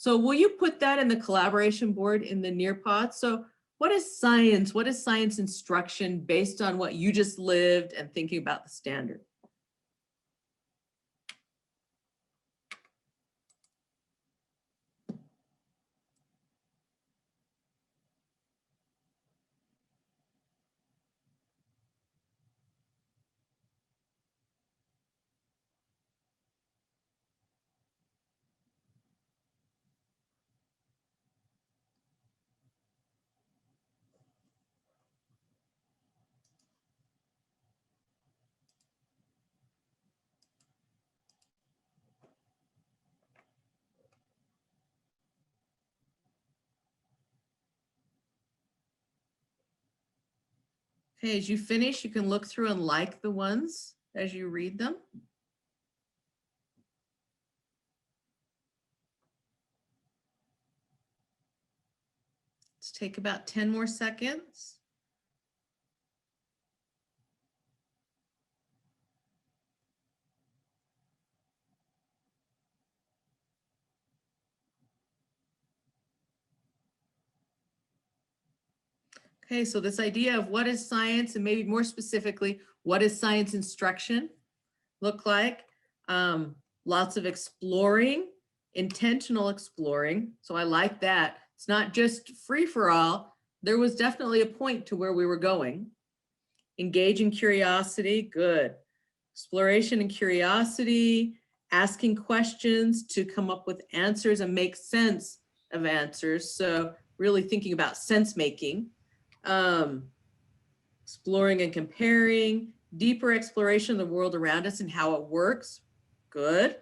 So will you put that in the collaboration board in the Nearpod? So what is science? What is science instruction based on what you just lived and thinking about the standard? Okay, as you finish, you can look through and like the ones as you read them. Let's take about 10 more seconds. Okay, so this idea of what is science, and maybe more specifically, what is science instruction look like? Lots of exploring, intentional exploring. So I like that. It's not just free for all. There was definitely a point to where we were going. Engage in curiosity, good. Exploration and curiosity, asking questions to come up with answers and make sense of answers. So really thinking about sense making. Exploring and comparing, deeper exploration of the world around us and how it works. Good.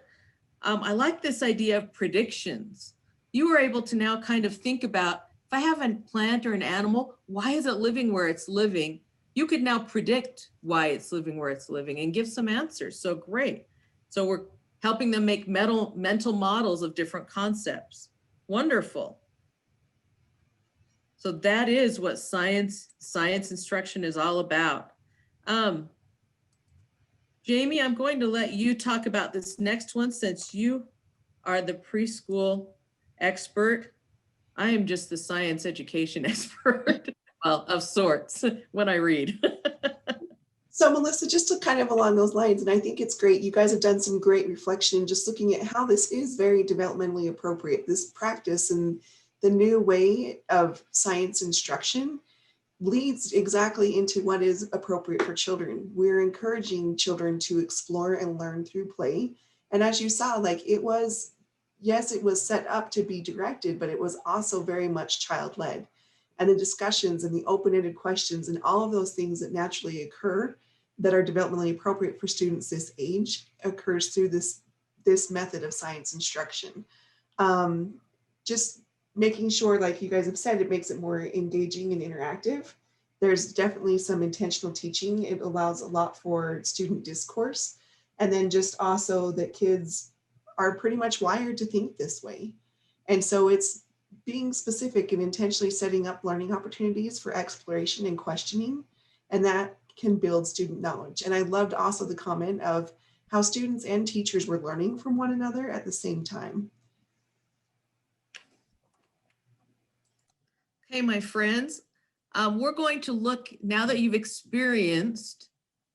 I like this idea of predictions. You were able to now kind of think about, if I have a plant or an animal, why is it living where it's living? You could now predict why it's living where it's living and give some answers. So great. So we're helping them make mental models of different concepts. Wonderful. So that is what science instruction is all about. Jamie, I'm going to let you talk about this next one since you are the preschool expert. I am just the science education expert, well, of sorts when I read. So Melissa, just to kind of along those lines, and I think it's great, you guys have done some great reflection just looking at how this is very developmentally appropriate, this practice and the new way of science instruction leads exactly into what is appropriate for children. We're encouraging children to explore and learn through play. And as you saw, like it was, yes, it was set up to be directed, but it was also very much child-led. And the discussions and the open-ended questions and all of those things that naturally occur that are developmentally appropriate for students this age occurs through this method of science instruction. Just making sure, like you guys have said, it makes it more engaging and interactive. There's definitely some intentional teaching. It allows a lot for student discourse. And then just also that kids are pretty much wired to think this way. And so it's being specific and intentionally setting up learning opportunities for exploration and questioning. And that can build student knowledge. And I loved also the comment of how students and teachers were learning from one another at the same time. Okay, my friends, we're going to look, now that you've experienced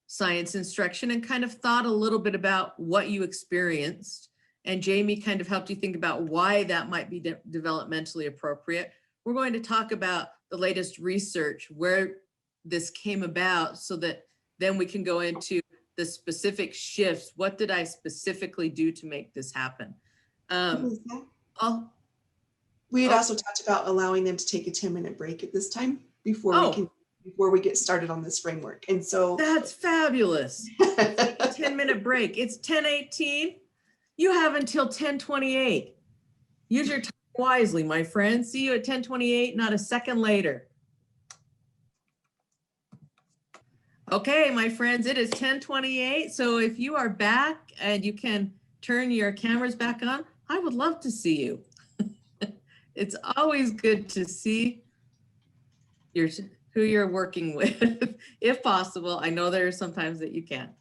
science instruction and kind of thought a little bit about what you experienced, and Jamie kind of helped you think about why that might be developmentally appropriate. We're going to talk about the latest research, where this came about, so that then we can go into the specific shifts. What did I specifically do to make this happen? We had also talked about allowing them to take a 10-minute break at this time before we get started on this framework. And so that's fabulous. A 10-minute break. It's 10:18. You have until 10:28. Use your time wisely, my friend. See you at 10:28, not a second later. Okay, my friends, it is 10:28. So if you are back and you can turn your cameras back on, I would love to see you. It's always good to see who you're working with, if possible. I know there are sometimes that you can't.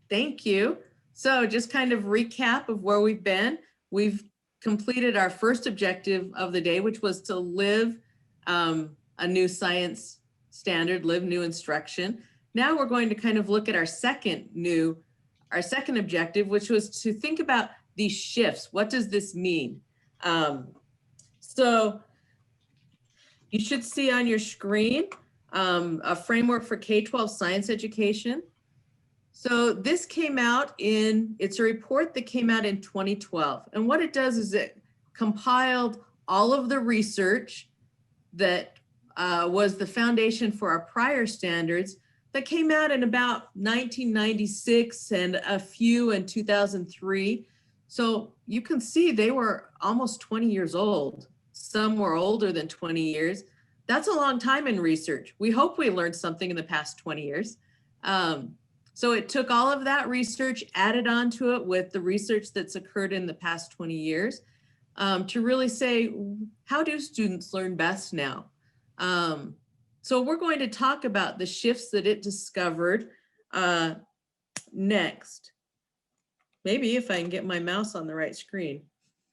Thank you. So just kind of recap of where we've been. We've completed our first objective of the day, which was to live a new science standard, live new instruction. Now we're going to kind of look at our second objective, which was to think about these shifts. What does this mean? So you should see on your screen a framework for K-12 science education. So this came out it's a report that came out in 2012. And what it does is it compiled all of the research that was the foundation for our prior standards that came out in about 1996 and a few in 2003. So you can see they were almost 20 years old. Some were older than 20 years. That's a long time in research. We hope we learned something in the past 20 years. So it took all of that research, added onto it with the research that's occurred in the past 20 years to really say, how do students learn best now? So we're going to talk about the shifts that it discovered next. Maybe if I can get my mouse on the right screen.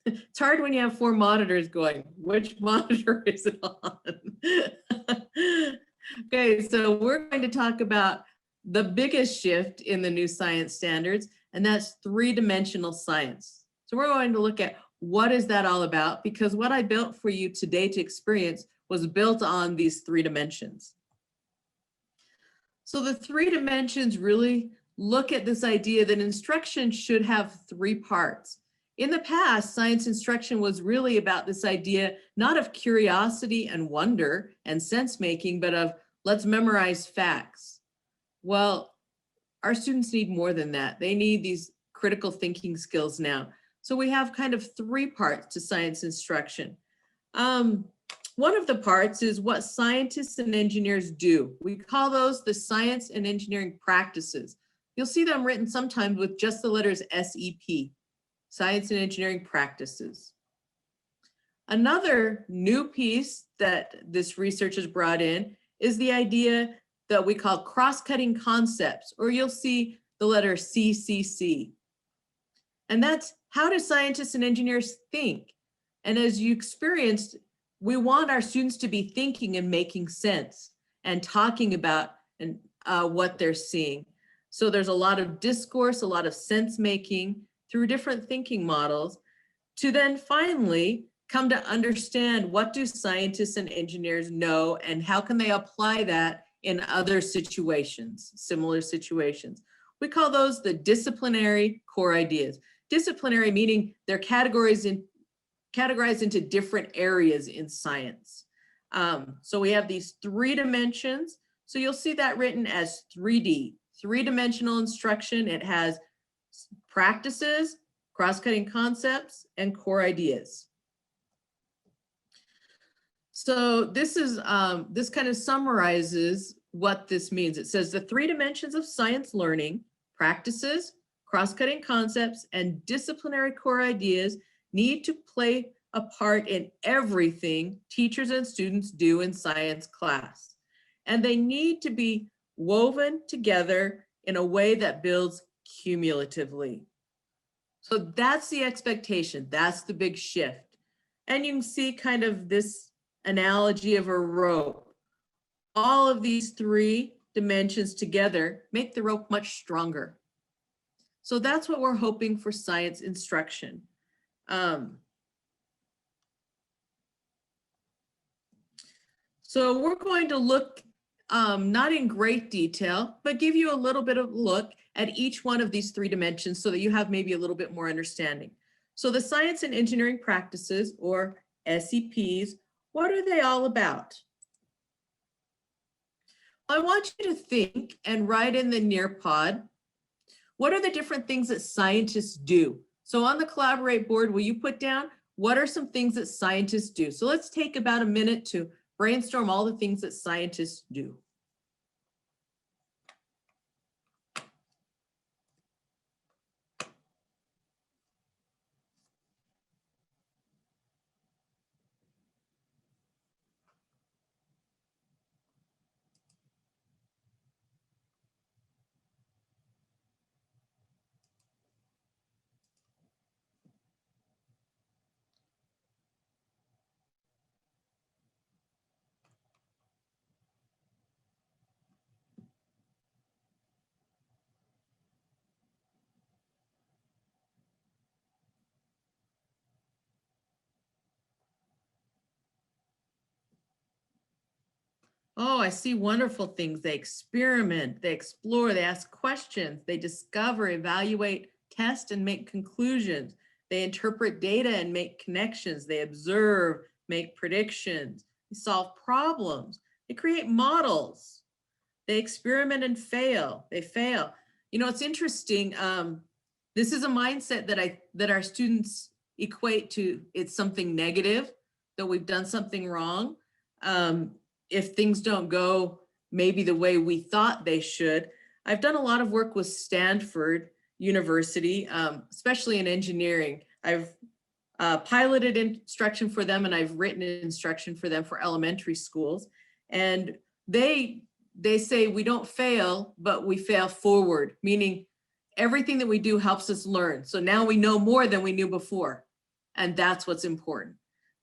It's hard when you have 4 monitors going. Which monitor is it on? Okay, so we're going to talk about the biggest shift in the new science standards, and that's 3-dimensional science. So we're going to look at what is that all about, because what I built for you today to experience was built on these 3 dimensions. So the 3 dimensions really look at this idea that instruction should have 3 parts. In the past, science instruction was really about this idea, not of curiosity and wonder and sense making, but of let's memorize facts. Well, our students need more than that. They need these critical thinking skills now. So we have kind of 3 parts to science instruction. One of the parts is what scientists and engineers do. We call those the science and engineering practices. You'll see them written sometimes with just the letters SEP, science and engineering practices. Another new piece that this research has brought in is the idea that we call cross-cutting concepts, or you'll see the letter CCC. And that's how do scientists and engineers think? And as you experienced, we want our students to be thinking and making sense and talking about what they're seeing. So there's a lot of discourse, a lot of sense making through different thinking models to then finally come to understand what do scientists and engineers know and how can they apply that in other situations, similar situations. We call those the disciplinary core ideas. Disciplinary meaning they're categorized into different areas in science. So we have these 3 dimensions. So you'll see that written as 3D, 3-dimensional instruction. It has practices, cross-cutting concepts, and core ideas. So this is this kind of summarizes what this means. It says the 3 dimensions of science learning, practices, cross-cutting concepts, and disciplinary core ideas need to play a part in everything teachers and students do in science class. And they need to be woven together in a way that builds cumulatively. So that's the expectation. That's the big shift. And you can see kind of this analogy of a rope. All of these 3 dimensions together make the rope much stronger. So that's what we're hoping for science instruction. So we're going to look, not in great detail, but give you a little bit of look at each one of these 3 dimensions so that you have maybe a little bit more understanding. So the science and engineering practices, or SEPs, what are they all about? I want you to think and write in the Nearpod, what are the different things that scientists do? So on the Collaborate board, will you put down, what are some things that scientists do? So let's take about a minute to brainstorm all the things that scientists do. Oh, I see wonderful things. They experiment, they explore, they ask questions, they discover, evaluate, test, and make conclusions. They interpret data and make connections. They observe, make predictions. They solve problems. They create models. They experiment and fail. They fail. You know, it's interesting. This is a mindset that our students equate to. It's something negative, that we've done something wrong. If things don't go maybe the way we thought they should. I've done a lot of work with Stanford University, especially in engineering. I've piloted instruction for them, and I've written instruction for them for elementary schools. And they say we don't fail, but we fail forward, meaning everything that we do helps us learn. So now we know more than we knew before. And that's what's important.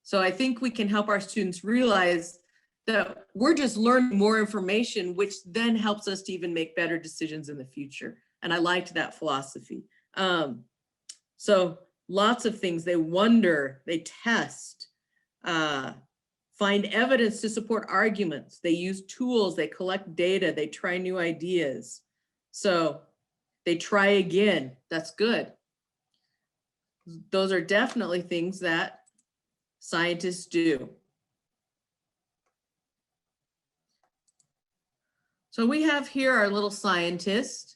So I think we can help our students realize that we're just learning more information, which then helps us to even make better decisions in the future. And I liked that philosophy. So lots of things. They wonder, they test, find evidence to support arguments. They use tools, they collect data, they try new ideas. So they try again. That's good. Those are definitely things that scientists do. So we have here our little scientist,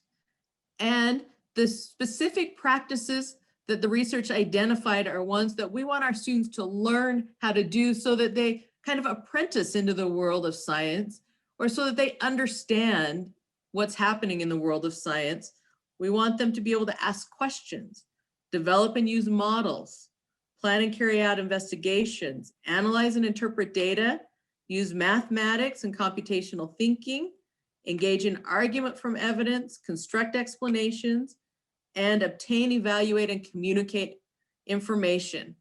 and the specific practices that the research identified are ones that we want our students to learn how to do so that they kind of apprentice into the world of science, or so that they understand what's happening in the world of science. We want them to be able to ask questions, develop and use models, plan and carry out investigations, analyze and interpret data, use mathematics and computational thinking, engage in argument from evidence, construct explanations, and obtain, evaluate, and communicate information.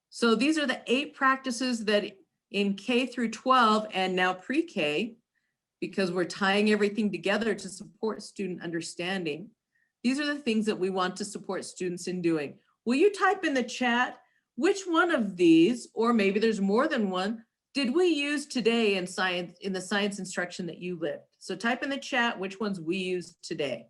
So these are the 8 practices that in K through 12 and now pre-K, because we're tying everything together to support student understanding. These are the things that we want to support students in doing. Will you type in the chat which one of these, or maybe there's more than one, did we use today in science, in the science instruction that you lived? So type in the chat which ones we used today.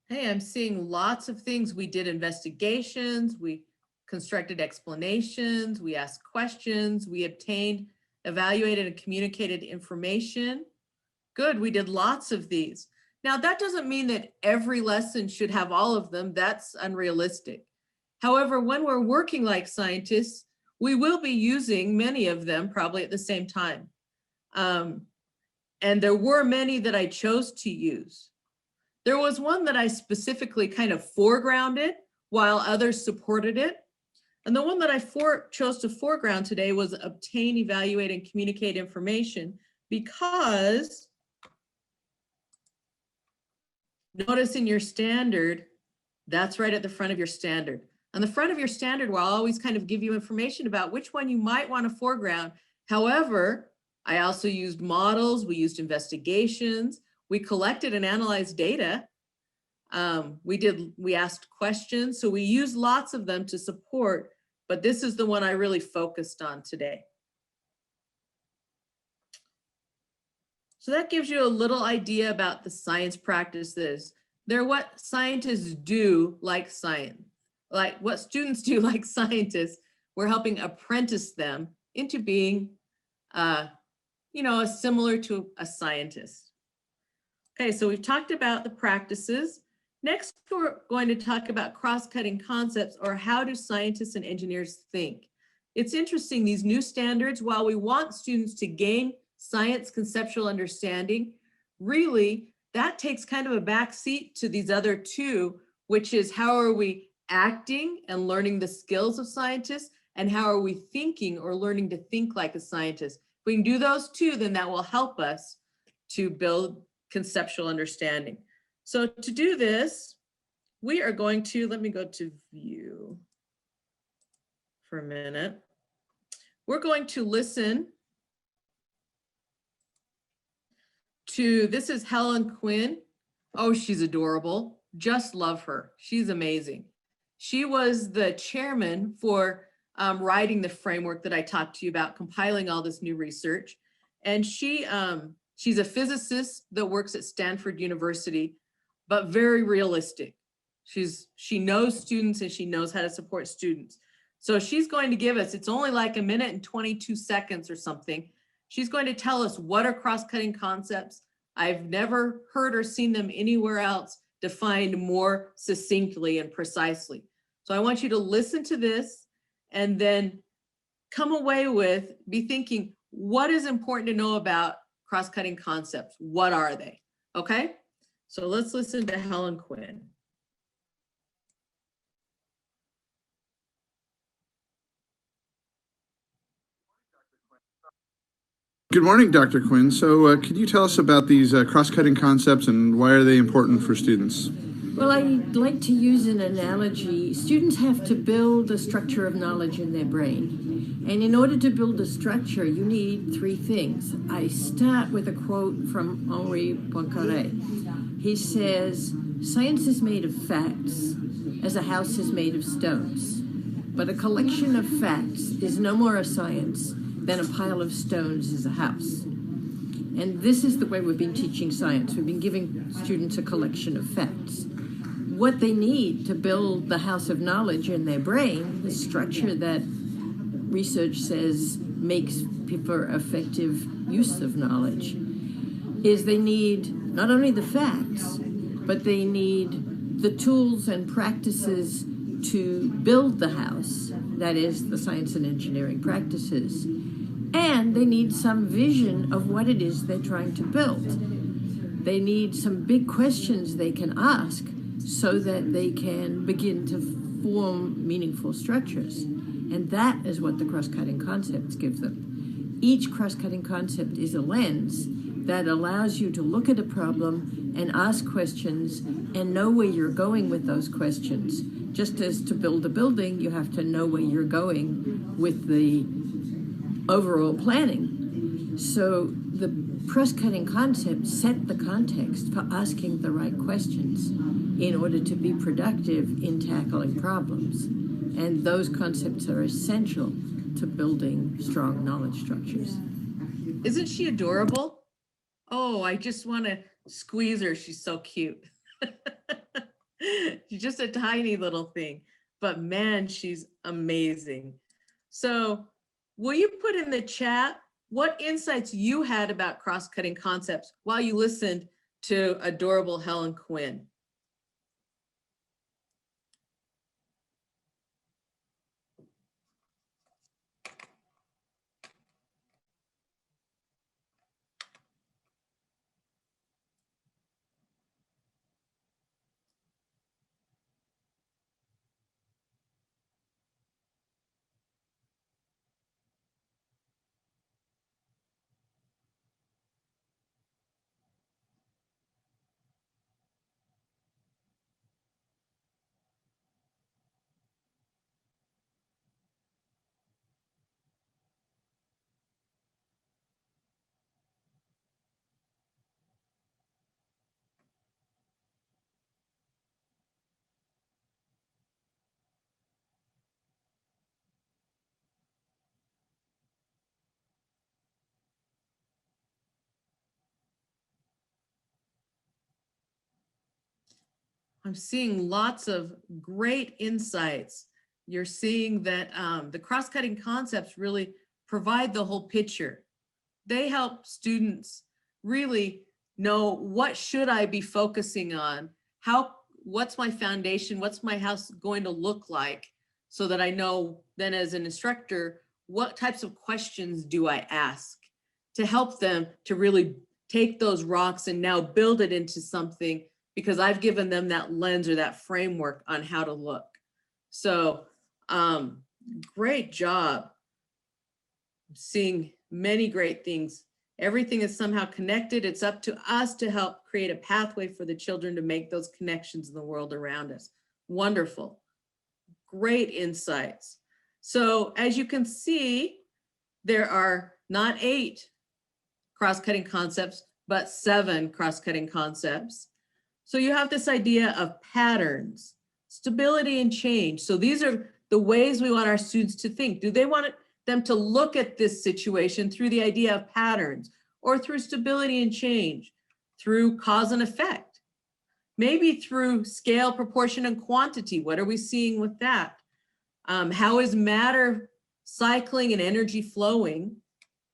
Hey, I'm seeing lots of things. We did investigations, we constructed explanations, we asked questions, we obtained, evaluated, and communicated information. Good, we did lots of these. Now, that doesn't mean that every lesson should have all of them. That's unrealistic. However, when we're working like scientists, we will be using many of them probably at the same time. And there were many that I chose to use. There was one that I specifically kind of foregrounded while others supported it. And the one that I chose to foreground today was obtain, evaluate, and communicate information, because notice in your standard, that's right at the front of your standard. On the front of your standard, we'll always kind of give you information about which one you might want to foreground. However, I also used models, we used investigations, we collected and analyzed data. We asked questions. So we used lots of them to support, but this is the one I really focused on today. So that gives you a little idea about the science practices. They're what scientists do like science, like what students do like scientists. We're helping apprentice them into being, similar to a scientist. Okay, so we've talked about the practices. Next, we're going to talk about cross-cutting concepts, or how do scientists and engineers think. It's interesting, these new standards, while we want students to gain science conceptual understanding, really that takes kind of a back seat to these other 2, which is how are we acting and learning the skills of scientists, and how are we thinking or learning to think like a scientist. If we can do those two, then that will help us to build conceptual understanding. So to do this, we are going to, let me go to view for a minute. We're going to listen to, this is Helen Quinn. Oh, she's adorable. Just love her. She's amazing. She was the chairman for writing the framework that I talked to you about, compiling all this new research. And she's a physicist that works at Stanford University, but very realistic. She knows students and she knows how to support students. So she's going to give us, it's only like 1 minute and 22 seconds or something. She's going to tell us what are cross-cutting concepts. I've never heard or seen them anywhere else defined more succinctly and precisely. So I want you to listen to this and then come away with, be thinking, what is important to know about cross-cutting concepts? What are they? Okay, so let's listen to Helen Quinn. Good morning, Dr. Quinn. So could you tell us about these cross-cutting concepts and why are they important for students? Well, I'd like to use an analogy. Students have to build a structure of knowledge in their brain. And in order to build a structure, you need 3 things. I start with a quote from Henri Poincaré. He says, "Science is made of facts, as a house is made of stones. But a collection of facts is no more a science than a pile of stones is a house." And this is the way we've been teaching science. We've been giving students a collection of facts. What they need to build the house of knowledge in their brain, the structure that research says makes for effective use of knowledge, is they need not only the facts, but they need the tools and practices to build the house, that is the science and engineering practices. And they need some vision of what it is they're trying to build. They need some big questions they can ask so that they can begin to form meaningful structures. And that is what the cross-cutting concepts give them. Each cross-cutting concept is a lens that allows you to look at a problem and ask questions and know where you're going with those questions. Just as to build a building, you have to know where you're going with the overall planning. So the cross-cutting concepts set the context for asking the right questions in order to be productive in tackling problems. And those concepts are essential to building strong knowledge structures. Isn't she adorable? Oh, I just want to squeeze her. She's so cute. She's just a tiny little thing, but man, she's amazing. So will you put in the chat what insights you had about cross-cutting concepts while you listened to adorable Helen Quinn? I'm seeing lots of great insights. You're seeing that the cross-cutting concepts really provide the whole picture. They help students really know, what should I be focusing on? What's my foundation? What's my house going to look like? So that I know then as an instructor, what types of questions do I ask to help them to really take those rocks and now build it into something, because I've given them that lens or that framework on how to look. So Great job. I'm seeing many great things. Everything is somehow connected. It's up to us to help create a pathway for the children to make those connections in the world around us. Wonderful. Great insights. So as you can see, there are not 8 cross-cutting concepts, but 7 cross-cutting concepts. So you have this idea of patterns, stability and change. So these are the ways we want our students to think. Do they want them to look at this situation through the idea of patterns, or through stability and change, through cause and effect, maybe through scale, proportion, and quantity? What are we seeing with that? How is matter cycling and energy flowing?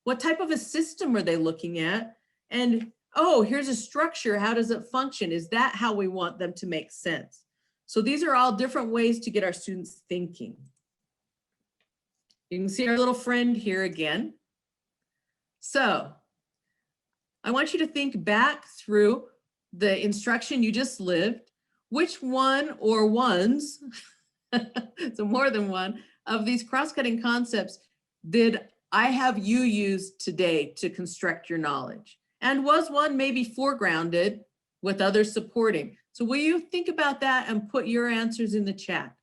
What type of a system are they looking at? And, oh, here's a structure. How does it function? Is that how we want them to make sense? So these are all different ways to get our students thinking. You can see our little friend here again. So I want you to think back through the instruction you just lived. Which one or ones, so more than one, of these cross-cutting concepts did I have you use today to construct your knowledge? And was one maybe foregrounded with others supporting? So will you think about that and put your answers in the chat?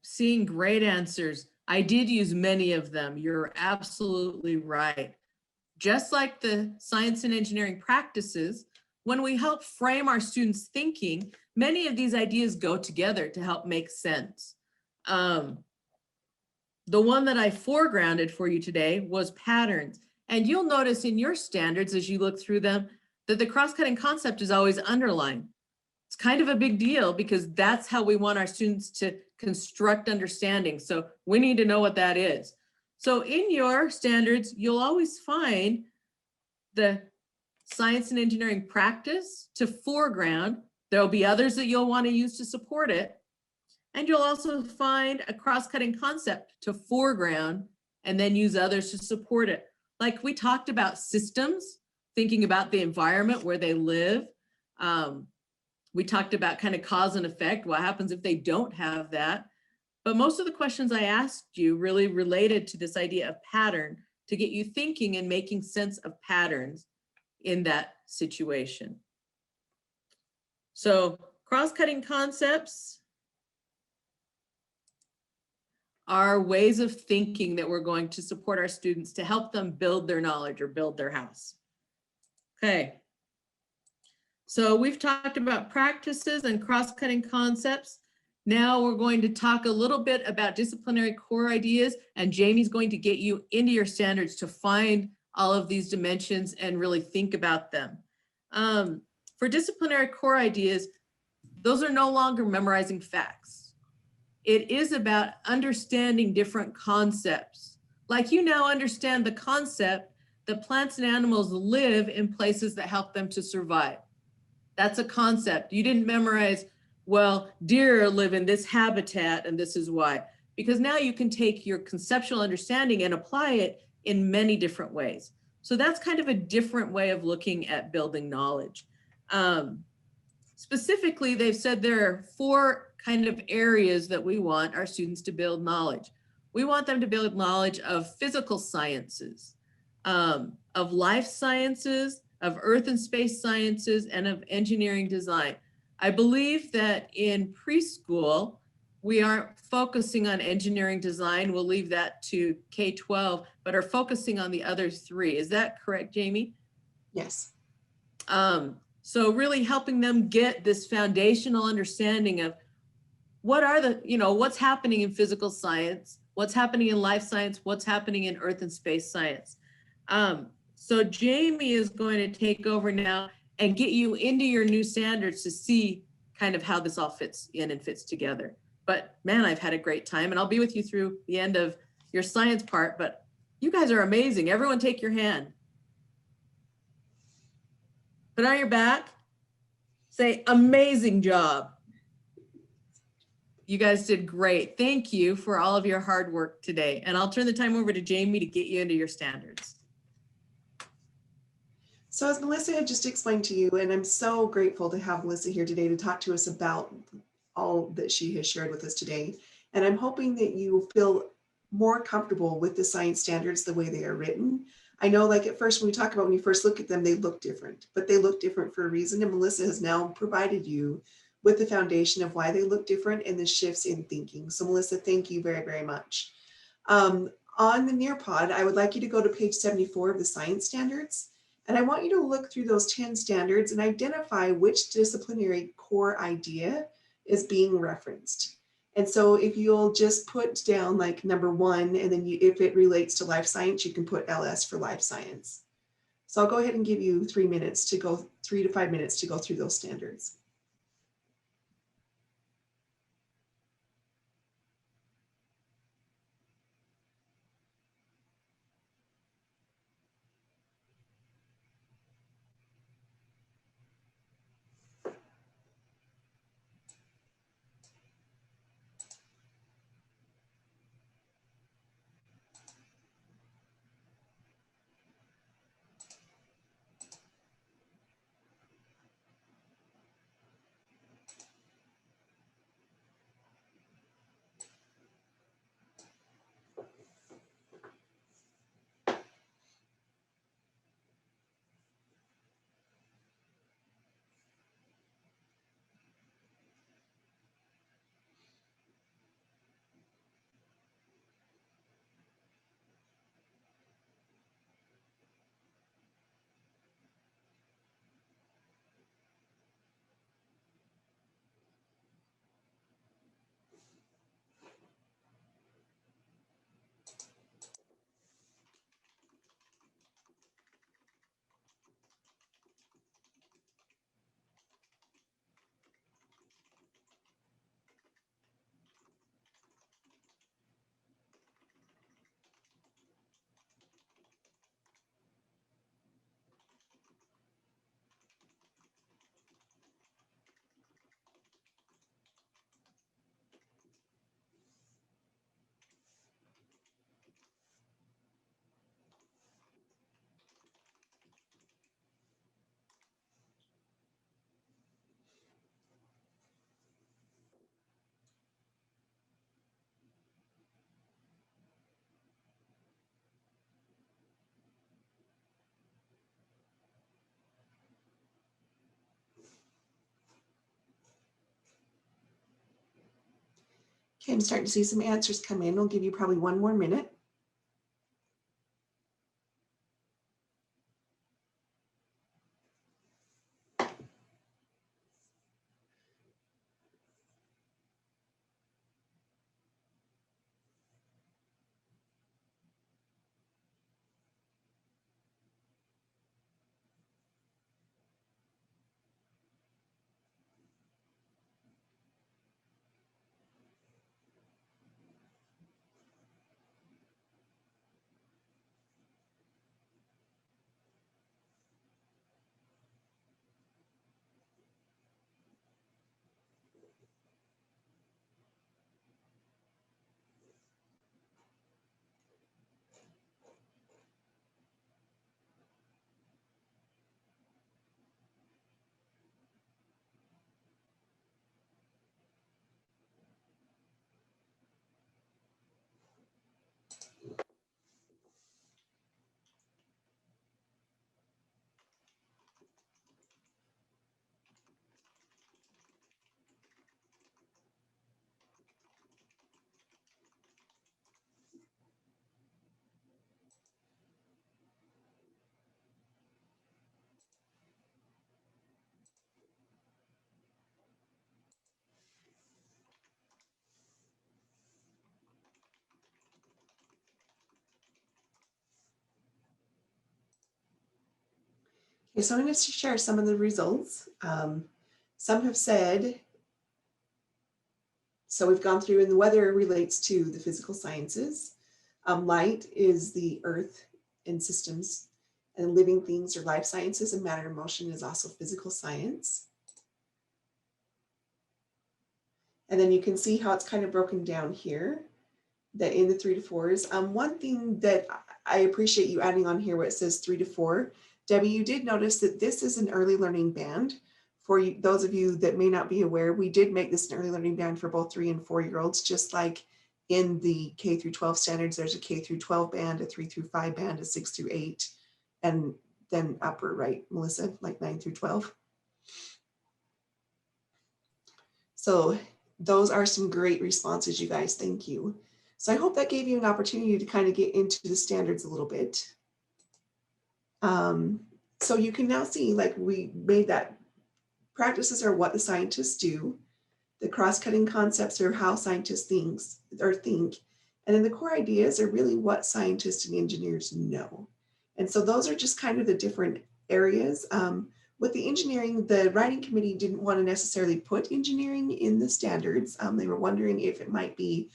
Seeing great answers. I did use many of them. You're absolutely right. Just like the science and engineering practices, when we help frame our students' thinking, many of these ideas go together to help make sense. The one that I foregrounded for you today was patterns. And you'll notice in your standards as you look through them that the cross-cutting concept is always underlined. It's kind of a big deal because that's how we want our students to construct understanding. So we need to know what that is. So in your standards, you'll always find the science and engineering practice to foreground. There'll be others that you'll want to use to support it. And you'll also find a cross-cutting concept to foreground and then use others to support it. Like we talked about systems, thinking about the environment where they live. We talked about kind of cause and effect. What happens if they don't have that? But most of the questions I asked you really related to this idea of pattern to get you thinking and making sense of patterns in that situation. So cross-cutting concepts are ways of thinking that we're going to support our students to help them build their knowledge or build their house. Okay. So we've talked about practices and cross-cutting concepts. Now we're going to talk a little bit about disciplinary core ideas, and Jamie's going to get you into your standards to find all of these dimensions and really think about them. For disciplinary core ideas, those are no longer memorizing facts. It is about understanding different concepts. Like you now understand the concept that plants and animals live in places that help them to survive. That's a concept. You didn't memorize, well, deer live in this habitat and this is why. Because now you can take your conceptual understanding and apply it in many different ways. So that's kind of a different way of looking at building knowledge. Specifically, they've said there are 4 kind of areas that we want our students to build knowledge. We want them to build knowledge of physical sciences, of life sciences, of earth and space sciences, and of engineering design. I believe that in preschool, we aren't focusing on engineering design. We'll leave that to K-12, but are focusing on the other 3. Is that correct, Jamie? Yes. So really helping them get this foundational understanding of what are the, what's happening in physical science, what's happening in life science, what's happening in earth and space science. So Jamie is going to take over now and get you into your new standards to see kind of how this all fits in and fits together. But man, I've had a great time, and I'll be with you through the end of your science part, but you guys are amazing. Everyone take your hand. Put on your back. Say, amazing job. You guys did great. Thank you for all of your hard work today. And I'll turn the time over to Jamie to get you into your standards. So as Melissa had just explained to you, and I'm so grateful to have Melissa here today to talk to us about all that she has shared with us today. And I'm hoping that you feel more comfortable with the science standards the way they are written. I know, like at first when we talk about when you first look at them, they look different, but they look different for a reason. And Melissa has now provided you with the foundation of why they look different and the shifts in thinking. So Melissa, thank you very, very much. On the Nearpod, I would like you to go to page 74 of the science standards. And I want you to look through those 10 standards and identify which disciplinary core idea is being referenced. And so if you'll just put down like number 1, and then if it relates to life science, you can put LS for life science. So I'll go ahead and give you 3 to 5 minutes to go through those standards. Okay, I'm starting to see some answers come in. We'll give you probably 1 more minute. Okay, so I'm going to share some of the results. Some have said, so we've gone through, and the weather relates to the physical sciences. Light is the earth and systems, and living things are life sciences, and matter and motion is also physical science. And then you can see how it's kind of broken down here, that in the 3 to 4s. One thing that I appreciate you adding on here where it says 3 to 4, Debbie, you did notice that this is an early learning band. For you, those of you that may not be aware, we did make this an early learning band for both 3 and 4-year-olds, just like in the K through 12 standards, there's a K through 12 band, a 3 through 5 band, a 6 through 8, and then upper, right, Melissa, like 9 through 12. So those are some great responses, you guys. Thank you. So I hope that gave you an opportunity to kind of get into the standards a little bit. So you can now see, like, we made that practices are what the scientists do. The cross-cutting concepts are how scientists think. And then the core ideas are really what scientists and engineers know. And so those are just kind of the different areas. With the engineering, the writing committee didn't want to necessarily put engineering in the standards. They were wondering if it might be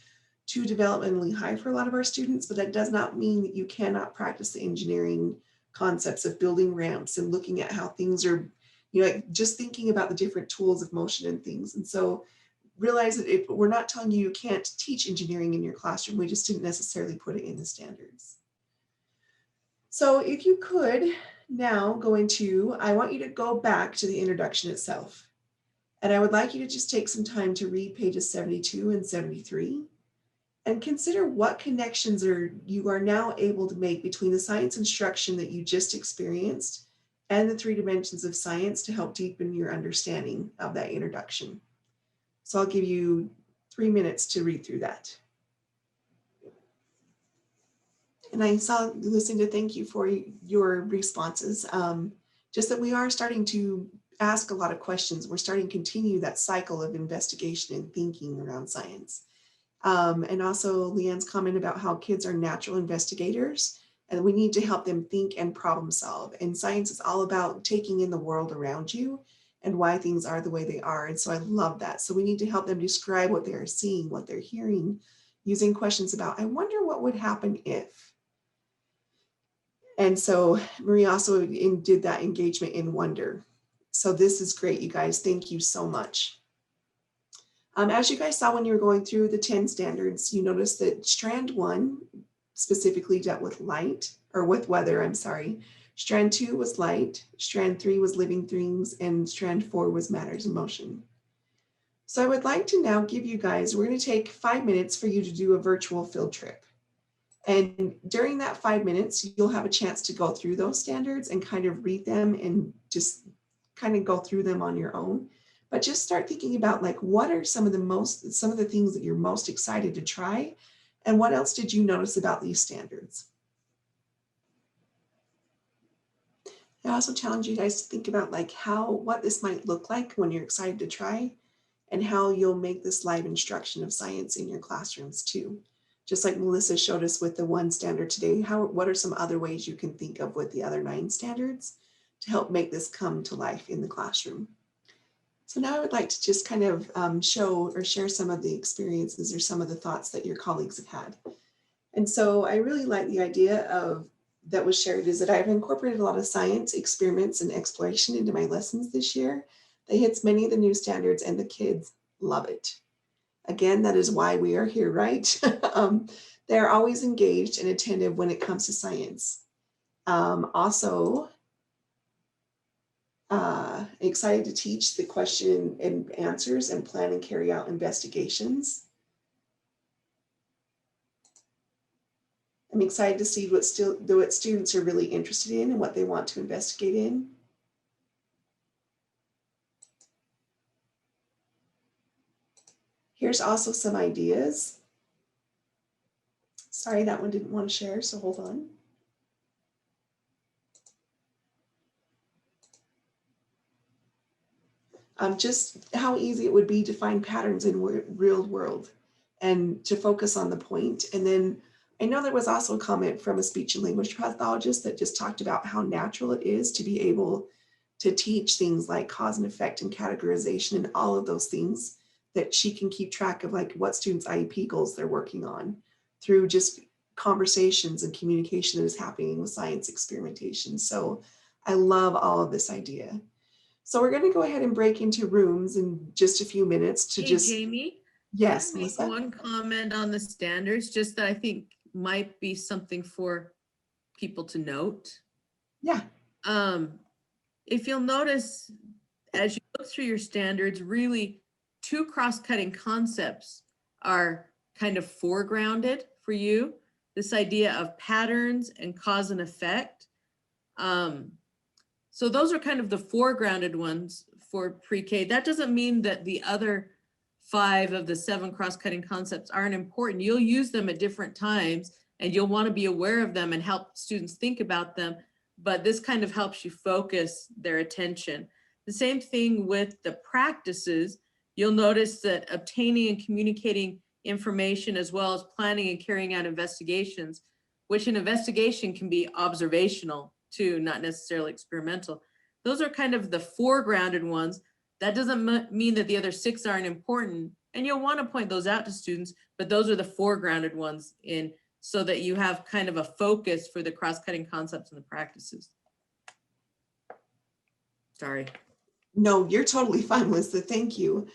too developmentally high for a lot of our students, but that does not mean that you cannot practice the engineering concepts of building ramps and looking at how things are, you know, like just thinking about the different tools of motion and things. And so realize that if we're not telling you can't teach engineering in your classroom, we just didn't necessarily put it in the standards. So if you could now go into, I want you to go back to the introduction itself. And I would like you to just take some time to read pages 72 and 73 and consider what connections you are now able to make between the science instruction that you just experienced and the 3 dimensions of science to help deepen your understanding of that introduction. So I'll give you 3 minutes to read through that. And I saw Lucinda, thank you for your responses. Just that we are starting to ask a lot of questions. We're starting to continue that cycle of investigation and thinking around science. And also Leanne's comment about how kids are natural investigators and we need to help them think and problem solve. And science is all about taking in the world around you and why things are the way they are. And so I love that. So we need to help them describe what they are seeing, what they're hearing, using questions about, I wonder what would happen if. And so Marie also did that engagement in wonder. So this is great, you guys. Thank you so much. As you guys saw when you were going through the 10 standards, you noticed that strand 1 specifically dealt with light, or with weather, I'm sorry. Strand 2 was light, strand 3 was living things, and strand 4 was matters and motion. So I would like to now give you guys, we're going to take 5 minutes for you to do a virtual field trip. And during that 5 minutes, you'll have a chance to go through those standards and kind of read them and just kind of go through them on your own. But just start thinking about, like, what are some of the things that you're most excited to try, and what else did you notice about these standards? I also challenge you guys to think about, like, what this might look like when you're excited to try, and how you'll make this live instruction of science in your classrooms too. Just like Melissa showed us with the 1 standard today, what are some other ways you can think of with the other 9 standards to help make this come to life in the classroom? So now I would like to just kind of show or share some of the experiences or some of the thoughts that your colleagues have had. And so I really like the idea that was shared is that I've incorporated a lot of science experiments and exploration into my lessons this year that hits many of the new standards, and the kids love it. Again, that is why we are here, right? They're always engaged and attentive when it comes to science. Also, excited to teach the question and answers and plan and carry out investigations. I'm excited to see what students are really interested in and what they want to investigate in. Here's also some ideas. Sorry, that one didn't want to share, so hold on. Just how easy it would be to find patterns in real world and to focus on the point. And then I know there was also a comment from a speech and language pathologist that just talked about how natural it is to be able to teach things like cause and effect and categorization and all of those things, that she can keep track of like what students' IEP goals they're working on through just conversations and communication that is happening with science experimentation. So I love all of this idea. So we're going to go ahead and break into rooms in just a few minutes to Hey, just, Jamie? yes, Can I make Melissa? one comment on the standards, just that I think might be something for people to note. Yeah. If you'll notice, as you look through your standards, really two cross-cutting concepts are kind of foregrounded for you. This idea of patterns and cause and effect. So those are kind of the foregrounded ones for pre-K. That doesn't mean that the other 5 of the 7 cross-cutting concepts aren't important. You'll use them at different times and you'll want to be aware of them and help students think about them. But this kind of helps you focus their attention. The same thing with the practices. You'll notice that obtaining and communicating information, as well as planning and carrying out investigations, which an investigation can be observational too, not necessarily experimental. Those are kind of the foregrounded ones. That doesn't mean that the other 6 aren't important, and you'll want to point those out to students, but those are the foregrounded ones so that you have kind of a focus for the cross-cutting concepts and the practices. Sorry. No, you're totally fine, Melissa. Thank you.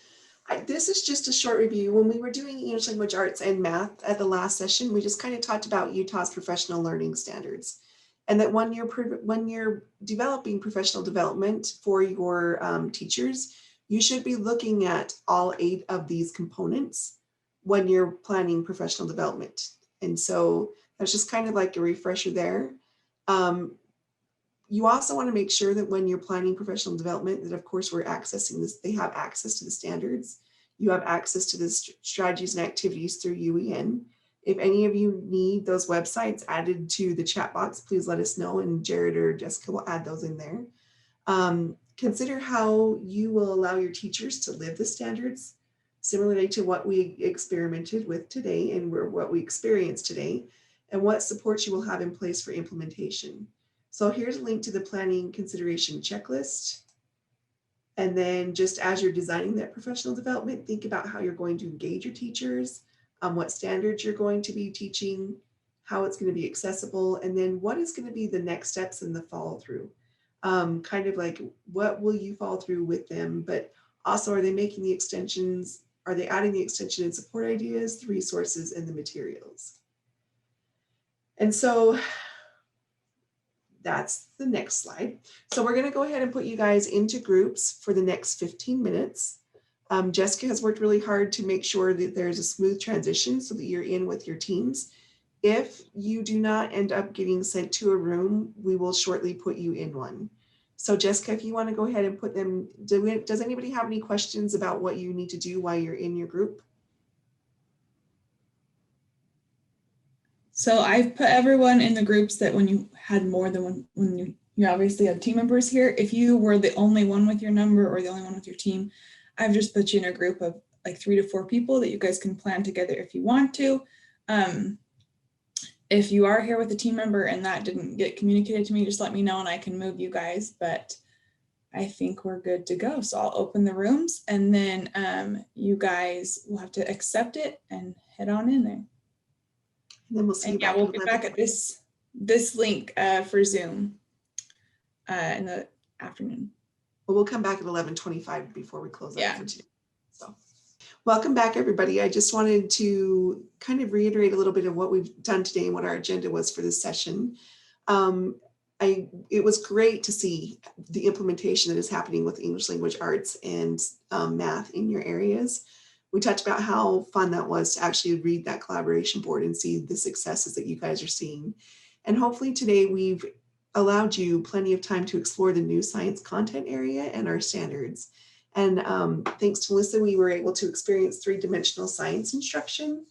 This is just a short review. When we were doing English language arts and math at the last session, we just kind of talked about Utah's professional learning standards. And that when you're developing professional development for your teachers, you should be looking at all 8 of these components when you're planning professional development. And so that's just kind of like a refresher there. You also want to make sure that when you're planning professional development, that of course we're accessing this, they have access to the standards. You have access to the strategies and activities through UEN. If any of you need those websites added to the chat box, please let us know, and Jared or Jessica will add those in there. Consider how you will allow your teachers to live the standards, similarly to what we experimented with today and what we experienced today, and what supports you will have in place for implementation. So here's a link to the planning consideration checklist. And then just as you're designing that professional development, think about how you're going to engage your teachers, what standards you're going to be teaching, how it's going to be accessible, and then what is going to be the next steps in the follow through. Kind of like, what will you follow through with them, but also are they making the extensions, are they adding the extension and support ideas, the resources, and the materials? And so that's the next slide. So we're going to go ahead and put you guys into groups for the next 15 minutes. Jessica has worked really hard to make sure that there's a smooth transition so that you're in with your teams. If you do not end up getting sent to a room, we will shortly put you in one. So Jessica, if you want to go ahead and put them, does anybody have any questions about what you need to do while you're in your group? So I've put everyone in the groups that when you had more than one, when you obviously have team members here, if you were the only one with your number or the only one with your team, I've just put you in a group of like 3 to 4 people that you guys can plan together if you want to. If you are here with a team member and that didn't get communicated to me, just let me know and I can move you guys, but I think we're good to go. So I'll open the rooms and then you guys will have to accept it and head on in there. And then we'll see you back. Yeah, we'll get back at this link for Zoom in the afternoon. Well, we'll come back at 11:25 before we close out for today. So welcome back, everybody. I just wanted to kind of reiterate a little bit of what we've done today and what our agenda was for this session. It was great to see the implementation that is happening with English language arts and math in your areas. We talked about how fun that was to actually read that collaboration board and see the successes that you guys are seeing. And hopefully today we've allowed you plenty of time to explore the new science content area and our standards. And thanks to Melissa, we were able to experience 3-dimensional science instruction.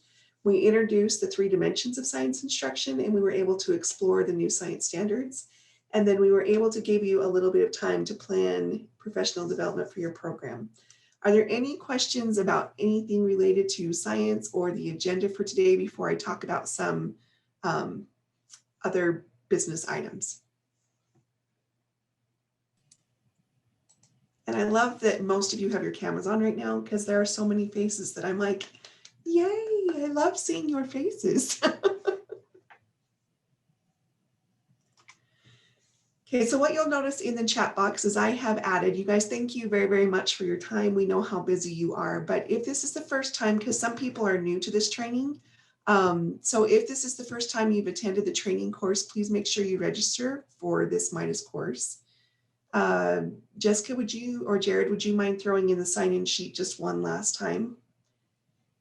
We introduced the 3 dimensions of science instruction, and we were able to explore the new science standards. And then we were able to give you a little bit of time to plan professional development for your program. Are there any questions about anything related to science or the agenda for today before I talk about some other business items. And I love that most of you have your cameras on right now, because there are so many faces that I'm like, yay, I love seeing your faces. Okay, so what you'll notice in the chat box is I have added, you guys, thank you very, very much for your time. We know how busy you are, but if this is the first time, because some people are new to this training, so if this is the first time you've attended the training course, please make sure you register for this Midas course. Jessica, would you, or Jared, would you mind throwing in the sign-in sheet just one last time?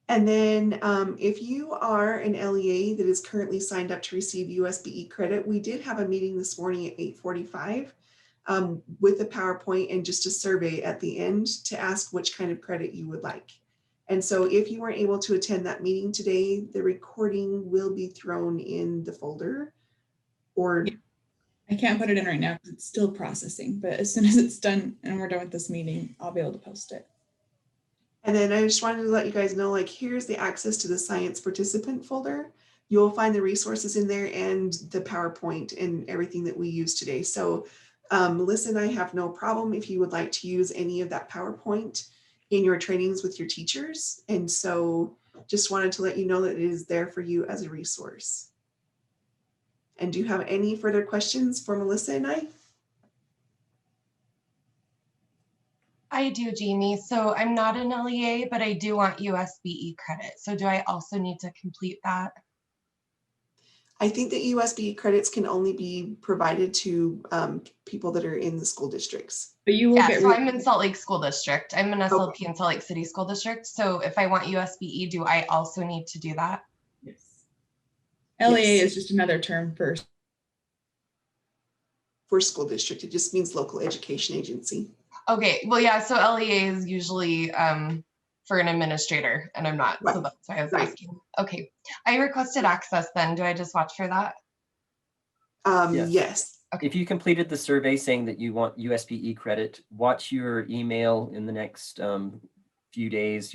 And then if you are an LEA that is currently signed up to receive USBE credit, we did have a meeting this morning at 8:45 with a PowerPoint and just a survey at the end to ask which kind of credit you would like. And so if you weren't able to attend that meeting today, the recording will be thrown in the folder. Or I can't put it in right now because it's still processing, but as soon as it's done and we're done with this meeting, I'll be able to post it. And then I just wanted to let you guys know, like, here's the access to the science participant folder. You'll find the resources in there and the PowerPoint and everything that we use today. So Melissa and I have no problem if you would like to use any of that PowerPoint in your trainings with your teachers. And so just wanted to let you know that it is there for you as a resource. And do you have any further questions for Melissa and I? I do, Jamie. So I'm not an LEA, but I do want USBE credit. So do I also need to complete that? I think that USBE credits can only be provided to people that are in the school districts. But you will get. So I'm in Salt Lake School District. I'm an SLP in Salt Lake City School District. So if I want USBE, do I also need to do that? Yes. LEA is just another term for school district. It just means local education agency. Okay, well, yeah, so LEA is usually for an administrator, and I'm not, so that's why I was asking. Okay, I requested access then. Do I just watch for that? Yes. Okay. If you completed the survey saying that you want USBE credit, watch your email in the next few days,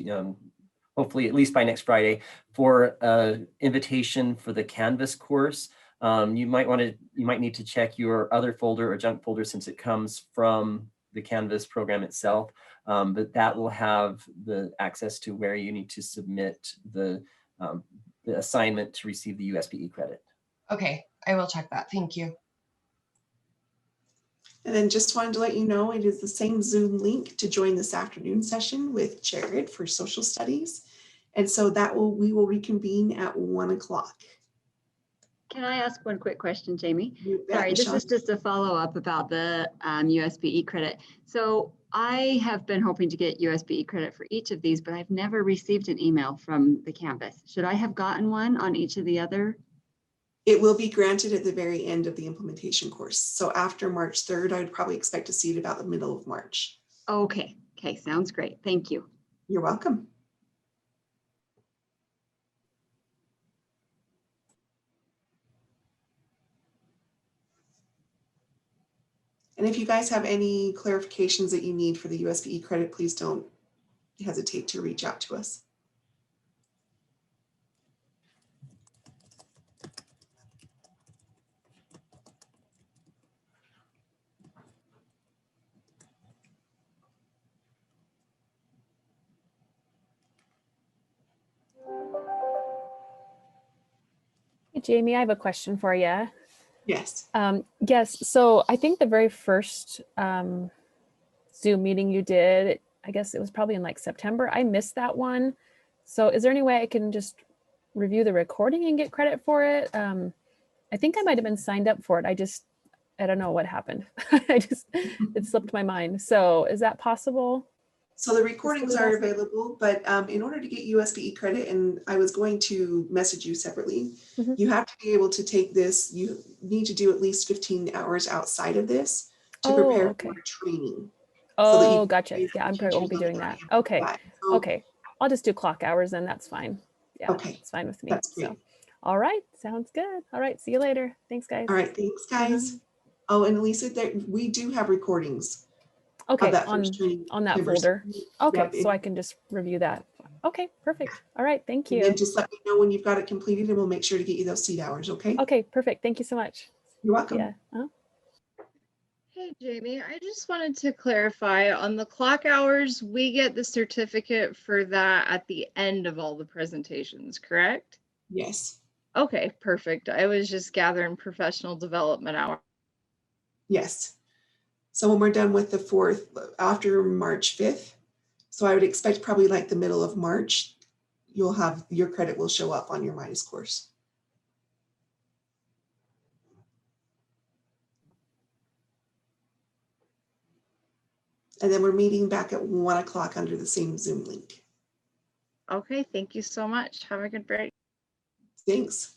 hopefully at least by next Friday, for an invitation for the Canvas course. You might need to check your other folder or junk folder since it comes from the Canvas program itself, but that will have the access to where you need to submit the assignment to receive the USBE credit. Okay, I will check that. Thank you. And then just wanted to let you know, it is the same Zoom link to join this afternoon session with Jared for social studies. And so we will reconvene at 1 o'clock. Can I ask one quick question, Jamie? Sorry, Michelle. this is just a follow-up about the USBE credit. So I have been hoping to get USBE credit for each of these, but I've never received an email from the Canvas. Should I have gotten one on each of the other? It will be granted at the very end of the implementation course. So after March 3rd, I would probably expect to see it about the middle of March. Okay, sounds great. Thank you. You're welcome. And if you guys have any clarifications that you need for the USBE credit, please don't hesitate to reach out to us. Hey, Jamie, I have a question for you. Yes. Yes. So I think the very first Zoom meeting you did, I guess it was probably in like September. I missed that one. So is there any way I can just review the recording and get credit for it? I think I might have been signed up for it. I don't know what happened. It slipped my mind. So is that possible? So the recordings are available, but in order to get USBE credit, and I was going to message you separately, you have to be able to take this. You need to do at least 15 hours outside of this to prepare for training. Oh, gotcha. Yeah, I'm probably won't be doing that. Okay. Okay. I'll just do clock hours then. That's fine. Yeah, it's fine with me. That's great. So, all right. Sounds good. All right. See you later. Thanks, guys. All right. Thanks, guys. Oh, and Lisa, we do have recordings. Okay, of that on first training. that folder. Okay, so I can just review that. Okay, perfect. All right, thank And then you. just let me know when you've got it completed and we'll make sure to get you those seat hours, okay? Okay, perfect. Thank you so much. You're welcome. Yeah. Hey, Jamie, I just wanted to clarify on the clock hours, we get the certificate for that at the end of all the presentations, correct? Yes. Okay, perfect. I was just gathering professional development hours. Yes. So when we're done with the 4th, after March 5th, so I would expect probably like the middle of March, you'll have, your credit will show up on your Midas course. And then we're meeting back at 1 o'clock under the same Zoom link. Okay, thank you so much. Have a good break. Thanks.